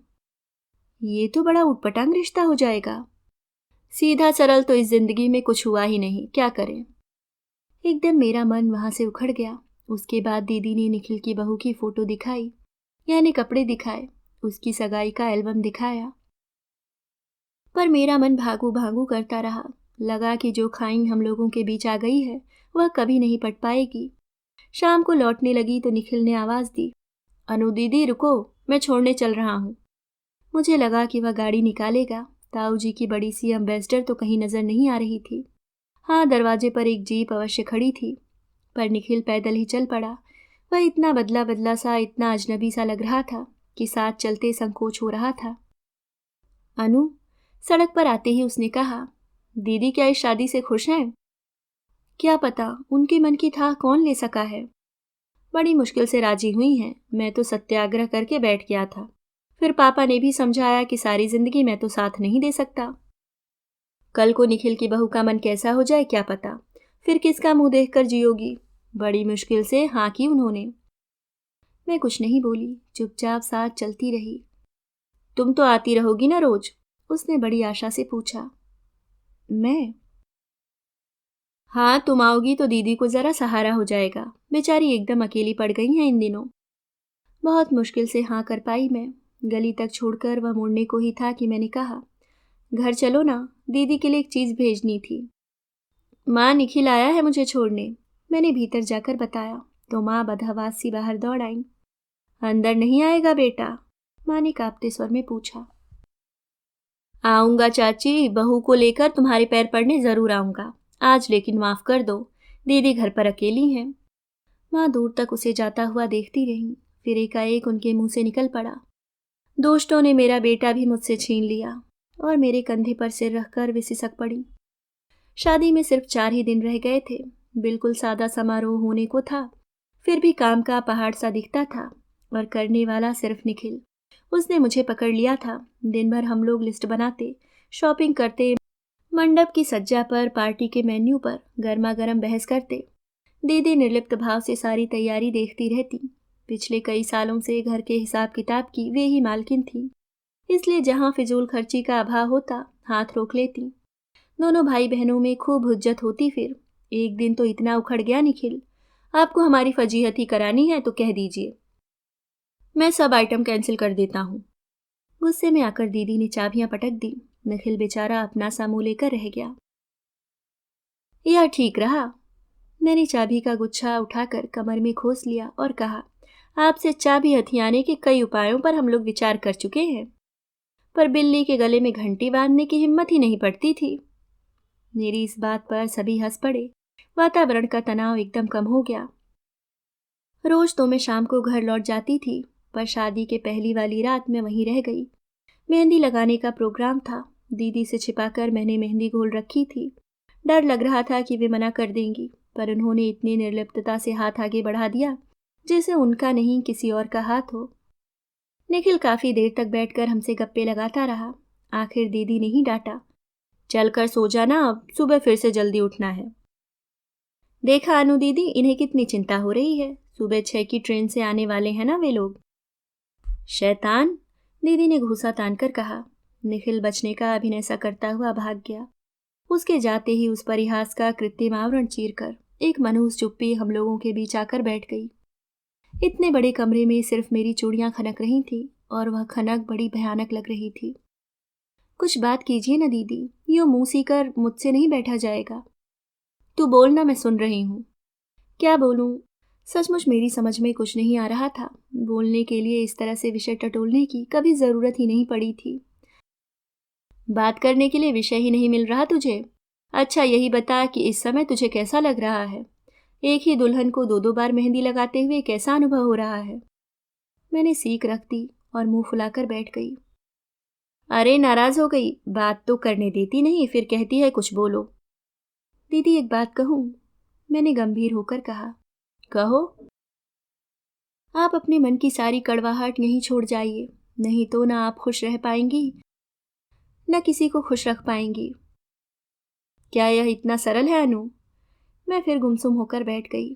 ये तो बड़ा उटपटांग रिश्ता हो जाएगा। सीधा सरल तो इस जिंदगी में कुछ हुआ ही नहीं, क्या करें। एकदम मेरा मन वहां से उखड़ गया। उसके बाद दीदी ने निखिल की बहू की फोटो दिखाई, यानी कपड़े दिखाए, उसकी सगाई का एल्बम दिखाया। पर मेरा मन भागू भागू करता रहा। लगा कि जो खाई हम लोगों के बीच आ गई है वह कभी नहीं पट पाएगी। शाम को लौटने लगी तो निखिल ने आवाज दी, अनु दीदी रुको, मैं छोड़ने चल रहा हूँ। मुझे लगा कि वह गाड़ी निकालेगा। ताऊ जी की बड़ी सी एम्बेसडर तो कहीं नजर नहीं आ रही थी। हाँ, दरवाजे पर एक जीप अवश्य खड़ी थी, पर निखिल पैदल ही चल पड़ा। वह इतना बदला बदला सा, इतना अजनबी सा लग रहा था कि साथ चलते संकोच हो रहा था। अनु, सड़क पर आते ही उसने कहा, दीदी क्या इस शादी से खुश हैं? क्या पता, उनके मन की थाह कौन ले सका है। बड़ी मुश्किल से राजी हुई हैं। मैं तो सत्याग्रह करके बैठ गया था। फिर पापा ने भी समझाया कि सारी जिंदगी मैं तो साथ नहीं दे सकता। कल को निखिल की बहू का मन कैसा हो जाए क्या पता, फिर किसका मुंह देखकर जियोगी। बड़ी मुश्किल से हाँ की उन्होंने। मैं कुछ नहीं बोली, चुपचाप साथ चलती रही। तुम तो आती रहोगी ना रोज? उसने बड़ी आशा से पूछा। मैं? हाँ, तुम आओगी तो दीदी को जरा सहारा हो जाएगा। बेचारी एकदम अकेली पड़ गई हैं इन दिनों। बहुत मुश्किल से हाँ कर पाई मैं। गली तक छोड़कर वह मुड़ने को ही था कि मैंने कहा, घर चलो ना, दीदी के लिए एक चीज भेजनी थी। माँ, निखिल आया है मुझे छोड़ने। मैंने भीतर जाकर बताया तो माँ बदहवास सी बाहर दौड़ आई। अंदर नहीं आएगा बेटा? माँ ने कांपते स्वर में पूछा। आऊंगा चाची, बहू को लेकर तुम्हारे पैर पड़ने जरूर आऊंगा। आज लेकिन माफ कर दो, दीदी घर पर अकेली हैं। माँ दूर तक उसे जाता हुआ देखती रही, फिर एकाएक उनके मुंह से निकल पड़ा, दोस्तों ने मेरा बेटा भी मुझसे छीन लिया। और मेरे कंधे पर सिर रखकर वे सिसक पड़ी। शादी में सिर्फ 4 ही दिन रह गए थे। बिल्कुल सादा समारोह होने को था, फिर भी काम का पहाड़ सा दिखता था, और करने वाला सिर्फ निखिल। उसने मुझे पकड़ लिया था। दिन भर हम लोग लिस्ट बनाते, शॉपिंग करते, मंडप की सज्जा पर, पार्टी के मेन्यू पर गर्मा गर्म बहस करते। दीदी निर्लिप्त भाव से सारी तैयारी देखती रहती। पिछले कई सालों से घर के हिसाब किताब की वे ही मालकिन थी, इसलिए जहां फिजूल खर्ची का अभाव होता हाथ रोक लेती। दोनों भाई बहनों में खूब हुज्जत होती। फिर एक दिन तो इतना उखड़ गया निखिल, आपको हमारी फजीहत ही करानी है तो कह दीजिए, मैं सब आइटम कैंसिल कर देता हूँ। गुस्से में आकर दीदी ने चाबियां पटक दी। निखिल बेचारा अपना सा मुंह लेकर रह गया। यह ठीक रहा। मैंने चाबी का गुच्छा उठाकर कमर में खोस लिया और कहा, आपसे चाबी हथियाने के कई उपायों पर हम लोग विचार कर चुके हैं, पर बिल्ली के गले में घंटी बांधने की हिम्मत ही नहीं पड़ती थी। मेरी इस बात पर सभी हंस पड़े। वातावरण का तनाव एकदम कम हो गया। रोज तो मैं शाम को घर लौट जाती थी, पर शादी के पहली वाली रात मैं वहीं रह गई। मेहंदी लगाने का प्रोग्राम था। दीदी से छिपाकर मैंने मेहंदी घोल रखी थी। डर लग रहा था कि वे मना कर देंगी, पर उन्होंने इतनी निर्लिप्तता से हाथ आगे बढ़ा दिया जैसे उनका नहीं किसी और का हाथ हो। निखिल काफी देर तक बैठकर हमसे गप्पे लगाता रहा। आखिर दीदी ने ही डांटा, चल कर सो जाना, अब सुबह फिर से जल्दी उठना है। देखा अनु दीदी, इन्हें कितनी चिंता हो रही है। सुबह 6 की ट्रेन से आने वाले हैं ना वे लोग। शैतान, दीदी ने घूंसा तानकर कहा। निखिल बचने का अभिनय सा करता हुआ भाग गया। उसके जाते ही उस परिहास का कृत्रिम आवरण चीरकर एक मनहूस चुप्पी हम लोगों के बीच आकर बैठ गई। इतने बड़े कमरे में सिर्फ मेरी चूड़ियां खनक रही थी, और वह खनक बड़ी भयानक लग रही थी। कुछ बात कीजिए ना दीदी, यूं मुंह सीकर मुझसे नहीं बैठा जाएगा। तू बोलना, मैं सुन रही हूं। क्या बोलूं? सचमुच मेरी समझ में कुछ नहीं आ रहा था। बोलने के लिए इस तरह से विषय टटोलने की कभी जरूरत ही नहीं पड़ी थी। बात करने के लिए विषय ही नहीं मिल रहा तुझे? अच्छा यही बता कि इस समय तुझे कैसा लग रहा है? एक ही दुल्हन को दो दो बार मेहंदी लगाते हुए कैसा अनुभव हो रहा है? मैंने सीख रख दी और मुंह फुलाकर बैठ गई। अरे नाराज हो गई? बात तो करने देती नहीं, फिर कहती है कुछ बोलो। दीदी एक बात कहूं? मैंने गंभीर होकर कहा। कहो। आप अपने मन की सारी कड़वाहट यहीं छोड़ जाइए, नहीं तो ना आप खुश रह पाएंगी न किसी को खुश रख पाएंगी। क्या यह इतना सरल है अनु? मैं फिर गुमसुम होकर बैठ गई।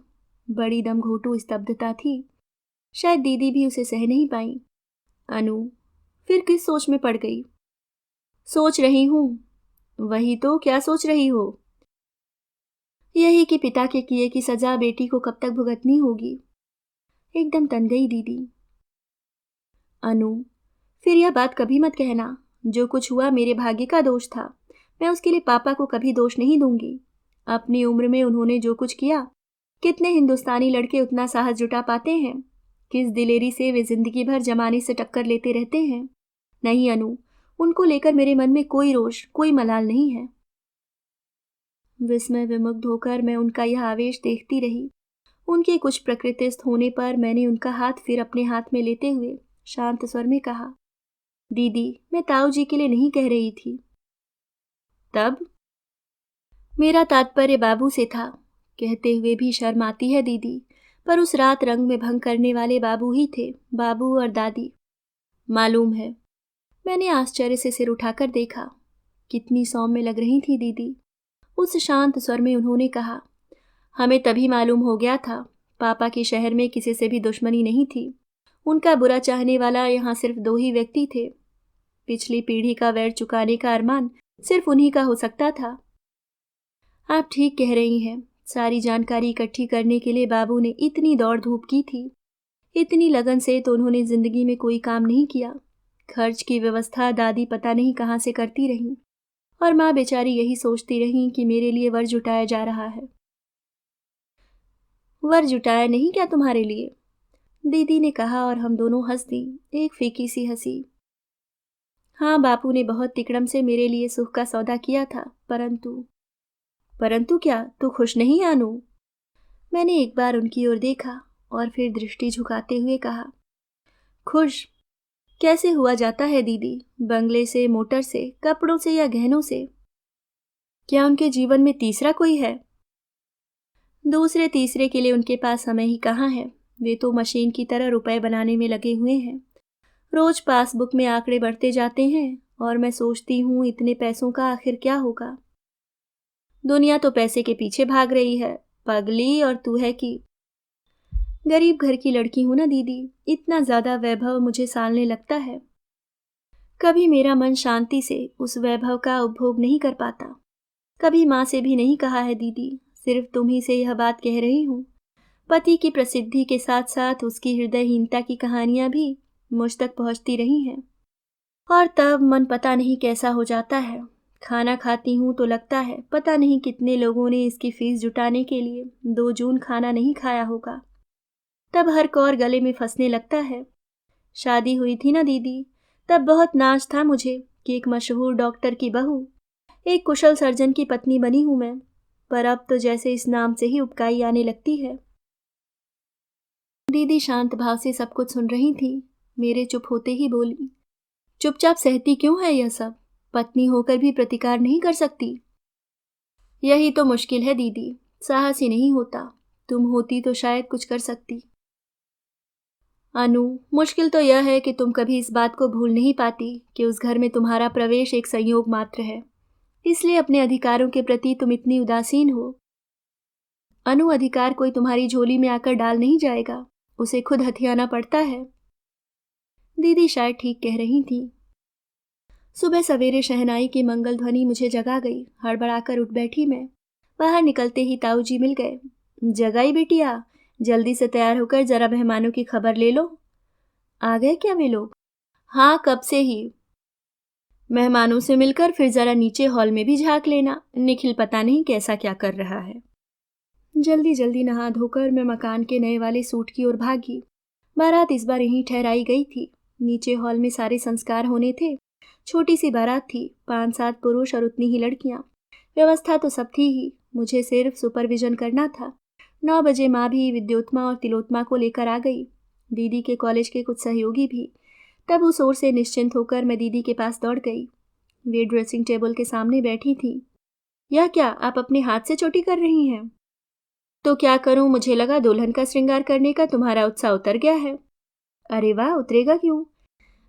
बड़ी दम घोटू स्तब्धता थी। शायद दीदी भी उसे सह नहीं पाई। अनु फिर किस सोच में पड़ गई? सोच रही हूं। वही तो, क्या सोच रही हो? यही कि पिता के किए की सजा बेटी को कब तक भुगतनी होगी। एकदम तन गई दीदी। अनु फिर यह बात कभी मत कहना। जो कुछ हुआ मेरे भाग्य का दोष था। मैं उसके लिए पापा को कभी दोष नहीं दूंगी। अपनी उम्र में उन्होंने जो कुछ किया, कितने हिंदुस्तानी लड़के उतना साहस जुटा पाते हैं? किस दिलेरी से वे जिंदगी भर जमाने से टक्कर लेते रहते हैं। नहीं अनु, उनको लेकर मेरे मन में कोई रोष, कोई मलाल नहीं है। विस्मय विमुग्ध होकर मैं उनका यह आवेश देखती रही। उनके कुछ प्रकृतिस्थ होने पर मैंने उनका हाथ फिर अपने हाथ में लेते हुए शांत स्वर में कहा, दीदी मैं ताऊ जी के लिए नहीं कह रही थी। तब? मेरा तात्पर्य बाबू से था। कहते हुए भी शर्म आती है दीदी, पर उस रात रंग में भंग करने वाले बाबू ही थे, बाबू और दादी। मालूम है। मैंने आश्चर्य से सिर उठाकर देखा। कितनी सौम्य लग रही थी दीदी। उस शांत स्वर में उन्होंने कहा, हमें तभी मालूम हो गया था। पापा के शहर में किसी से भी दुश्मनी नहीं थी। उनका बुरा चाहने वाला यहाँ सिर्फ दो ही व्यक्ति थे। पिछली पीढ़ी का वैर चुकाने का अरमान सिर्फ उन्हीं का हो सकता था। आप ठीक कह रही हैं। सारी जानकारी इकट्ठी करने के लिए बाबू ने इतनी दौड़ धूप की थी। इतनी लगन से तो उन्होंने जिंदगी में कोई काम नहीं किया। खर्च की व्यवस्था दादी पता नहीं कहाँ से करती रहीं, और माँ बेचारी यही सोचती रहीं कि मेरे लिए वर जुटाया जा रहा है। वर जुटाया नहीं क्या तुम्हारे लिए? दीदी ने कहा और हम दोनों हंस दी, एक फीकी सी हंसी। हाँ, बापू ने बहुत तिकड़म से मेरे लिए सुख का सौदा किया था, परंतु। परंतु क्या? तू खुश नहीं है अनु? मैंने एक बार उनकी ओर देखा और फिर दृष्टि झुकाते हुए कहा, खुश कैसे हुआ जाता है दीदी? बंगले से, मोटर से, कपड़ों से या गहनों से? क्या उनके जीवन में तीसरा कोई है? दूसरे तीसरे के लिए उनके पास समय ही कहाँ है। वे तो मशीन की तरह रुपए बनाने में लगे हुए हैं। रोज पासबुक में आंकड़े बढ़ते जाते हैं, और मैं सोचती हूँ इतने पैसों का आखिर क्या होगा। दुनिया तो पैसे के पीछे भाग रही है पगली, और तू है कि गरीब घर की लड़की हूं ना दीदी। इतना ज्यादा वैभव मुझे सालने लगता है। कभी मेरा मन शांति से उस वैभव का उपभोग नहीं कर पाता। कभी माँ से भी नहीं कहा है दीदी, सिर्फ तुम्ही से यह बात कह रही हूँ। पति की प्रसिद्धि के साथ साथ उसकी हृदयहीनता की कहानियां भी मुझ तक पहुंचती रही हैं, और तब मन पता नहीं कैसा हो जाता है। खाना खाती हूँ तो लगता है पता नहीं कितने लोगों ने इसकी फीस जुटाने के लिए 2 जून खाना नहीं खाया होगा। तब हर कौर गले में फंसने लगता है। शादी हुई थी ना दीदी, तब बहुत नाज था मुझे कि एक मशहूर डॉक्टर की बहू, एक कुशल सर्जन की पत्नी बनी हूं मैं। पर अब तो जैसे इस नाम से ही उबकाई आने लगती है। दीदी शांत भाव से सब कुछ सुन रही थी। मेरे चुप होते ही बोली, चुपचाप सहती क्यों है यह सब? पत्नी होकर भी प्रतिकार नहीं कर सकती? यही तो मुश्किल है दीदी, साहस ही नहीं होता। तुम होती तो शायद कुछ कर सकती। अनु, मुश्किल तो यह है कि तुम कभी इस बात को भूल नहीं पाती कि उस घर में तुम्हारा प्रवेश एक संयोग मात्र है, इसलिए अपने अधिकारों के प्रति तुम इतनी उदासीन हो। अनु, अधिकार कोई तुम्हारी झोली में आकर डाल नहीं जाएगा, उसे खुद हथियाना पड़ता है। दीदी शायद ठीक कह रही थी। सुबह सवेरे शहनाई की मंगल ध्वनि मुझे जगा गई। हड़बड़ाकर उठ बैठी मैं। बाहर निकलते ही ताऊ जी मिल गए। जगाई बिटिया, जल्दी से तैयार होकर जरा मेहमानों की खबर ले लो। आ गए क्या वे लोग? हाँ, कब से ही। मेहमानों से मिलकर फिर जरा नीचे हॉल में भी झांक लेना। निखिल पता नहीं कैसा क्या कर रहा है। जल्दी जल्दी नहा धोकर मैं मकान के नए वाले सूट की ओर भागी। बारात इस बार यहीं ठहराई गई थी। नीचे हॉल में सारे संस्कार होने थे। छोटी सी बारात थी, 5-7 पुरुष और उतनी ही लड़कियां। व्यवस्था तो सब थी ही, मुझे सिर्फ सुपरविजन करना था। 9 बजे माँ भी विद्योत्मा और तिलोत्मा को लेकर आ गई, दीदी के कॉलेज के कुछ सहयोगी भी। तब उस ओर से निश्चिंत होकर मैं दीदी के पास दौड़ गई। वे ड्रेसिंग टेबल के सामने बैठी थी। यह क्या, आप अपने हाथ से चोटी कर रही हैं? तो क्या करूं, मुझे लगा दुल्हन का श्रृंगार करने का तुम्हारा उत्साह उतर गया है। अरे वाह, उतरेगा क्यों?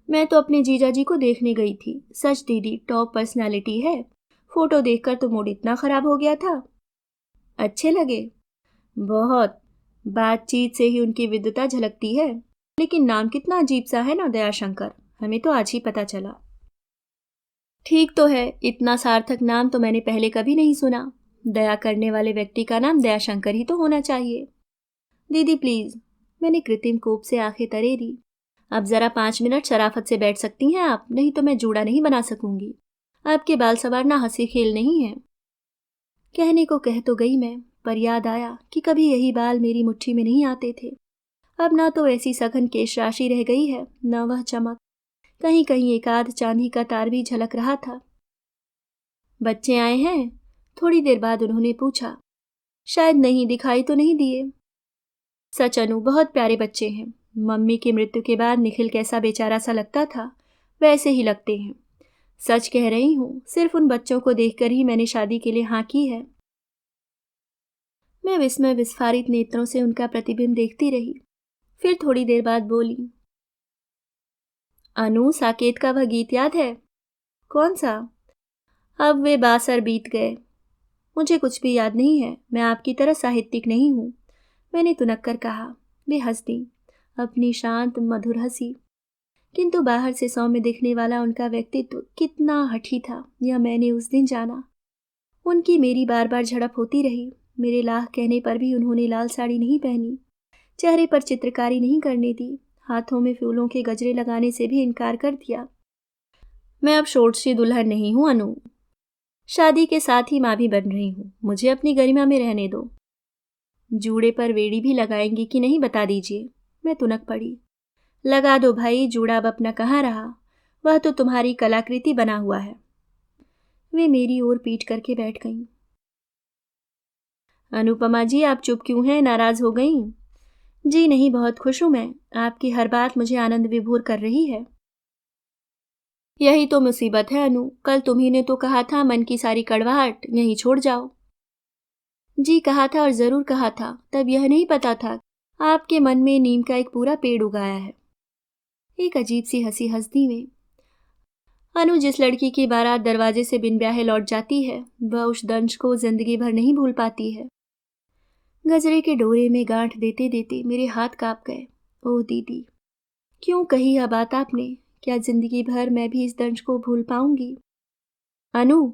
मैं तो अपने जीजा जी को देखने गई थी। सच दीदी, टॉप पर्सनालिटी है। फोटो देखकर तो मूड इतना खराब हो गया था। अच्छे लगे? बहुत। बातचीत से ही उनकी विद्वता झलकती है। लेकिन नाम कितना अजीब सा है ना, दयाशंकर। हमें तो आज ही पता चला। ठीक तो है, इतना सार्थक नाम तो मैंने पहले कभी नहीं सुना। दया करने वाले व्यक्ति का नाम दयाशंकर ही तो होना चाहिए। दीदी प्लीज, मैंने कृत्रिम कोप से आंखें तरेरी। अब जरा 5 मिनट शराफत से बैठ सकती हैं आप, नहीं तो मैं जूड़ा नहीं बना सकूंगी। आपके बाल संवारना हंसी खेल नहीं है। कहने को कह तो गई मैं, पर याद आया कि कभी यही बाल मेरी मुट्ठी में नहीं आते थे। अब ना तो ऐसी सघन केश राशि रह गई है, न वह चमक। कहीं कहीं एक आध चांदी का तार भी झलक रहा था। बच्चे आए हैं? थोड़ी देर बाद उन्होंने पूछा। शायद नहीं, दिखाई तो नहीं दिए। सच अनु, बहुत प्यारे बच्चे हैं। मम्मी की मृत्यु के बाद निखिल कैसा बेचारा सा लगता था, वैसे ही लगते हैं। सच कह रही हूँ, सिर्फ उन बच्चों को देखकर ही मैंने शादी के लिए हाँ की है। मैं विस्मय विस्फारित नेत्रों से उनका प्रतिबिंब देखती रही। फिर थोड़ी देर बाद बोली, अनु, साकेत का वह गीत याद है? कौन सा? अब वे बासर बीत गए। मुझे कुछ भी याद नहीं है, मैं आपकी तरह साहित्यिक नहीं हूँ, मैंने तुनक कर कहा। वे हंस दी, अपनी शांत मधुर हंसी। किंतु बाहर से सौम्य दिखने वाला उनका व्यक्तित्व कितना हठी था, यह मैंने उस दिन जाना। उनकी मेरी बार बार झड़प होती रही। मेरे लाह कहने पर भी उन्होंने लाल साड़ी नहीं पहनी, चेहरे पर चित्रकारी नहीं करने दी, हाथों में फूलों के गजरे लगाने से भी इनकार कर दिया। मैं अब शोरशी दुल्हन नहीं हूं अनु, शादी के साथ ही माँ भी बन रही हूँ। मुझे अपनी गरिमा में रहने दो। जूड़े पर वेड़ी भी लगाएंगी कि नहीं, बता दीजिए। मैं तुनक पड़ी। लगा दो भाई, जूड़ा अब अपना कहाँ रहा, वह तो तुम्हारी कलाकृति बना हुआ है। वे मेरी ओर पीट करके बैठ गईं। अनुपमा जी, आप चुप क्यों हैं, नाराज हो गईं? जी नहीं, बहुत खुश हूं मैं, आपकी हर बात मुझे आनंद विभोर कर रही है। यही तो मुसीबत है अनु, कल तुम्ही ने तो कहा था मन की सारी कड़वाहट यहीं छोड़ जाओ। जी कहा था, और जरूर कहा था, तब यह नहीं पता था आपके मन में नीम का एक पूरा पेड़ उगाया है। एक अजीब सी हंसी हंस दी वे। अनु, जिस लड़की की बारात दरवाजे से बिन ब्याहे लौट जाती है, वह उस दंश को जिंदगी भर नहीं भूल पाती है। गजरे के डोरे में गांठ देते देते मेरे हाथ कांप गए। ओह दीदी, क्यों कही यह बात आपने? क्या जिंदगी भर मैं भी इस दंश को भूल पाऊंगी? अनु,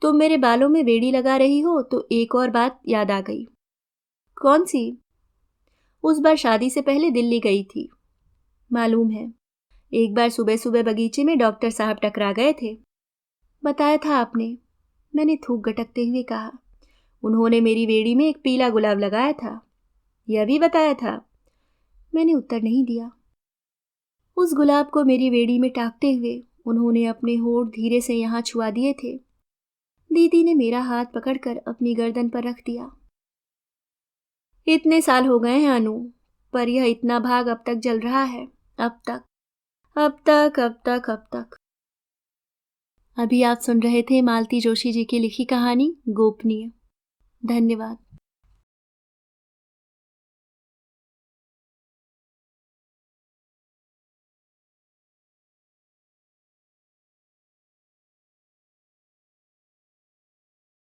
तुम मेरे बालों में वेड़ी लगा रही हो तो एक और बात याद आ गई। कौन सी? उस बार शादी से पहले दिल्ली गई थी, मालूम है। एक बार सुबह सुबह बगीचे में डॉक्टर साहब टकरा गए थे। बताया था आपने, मैंने थूक गटकते हुए कहा। उन्होंने मेरी वेड़ी में एक पीला गुलाब लगाया था, यह भी बताया था। मैंने उत्तर नहीं दिया। उस गुलाब को मेरी वेड़ी में टाकते हुए उन्होंने अपने होठ धीरे से यहाँ छुआ दिए थे। दीदी ने मेरा हाथ पकड़कर अपनी गर्दन पर रख दिया। इतने साल हो गए हैं अनु, पर यह इतना भाग अब तक जल रहा है। अब तक, अब तक, अब तक, अब तक। अभी आप सुन रहे थे मालती जोशी जी की लिखी कहानी गोपनीय। धन्यवाद।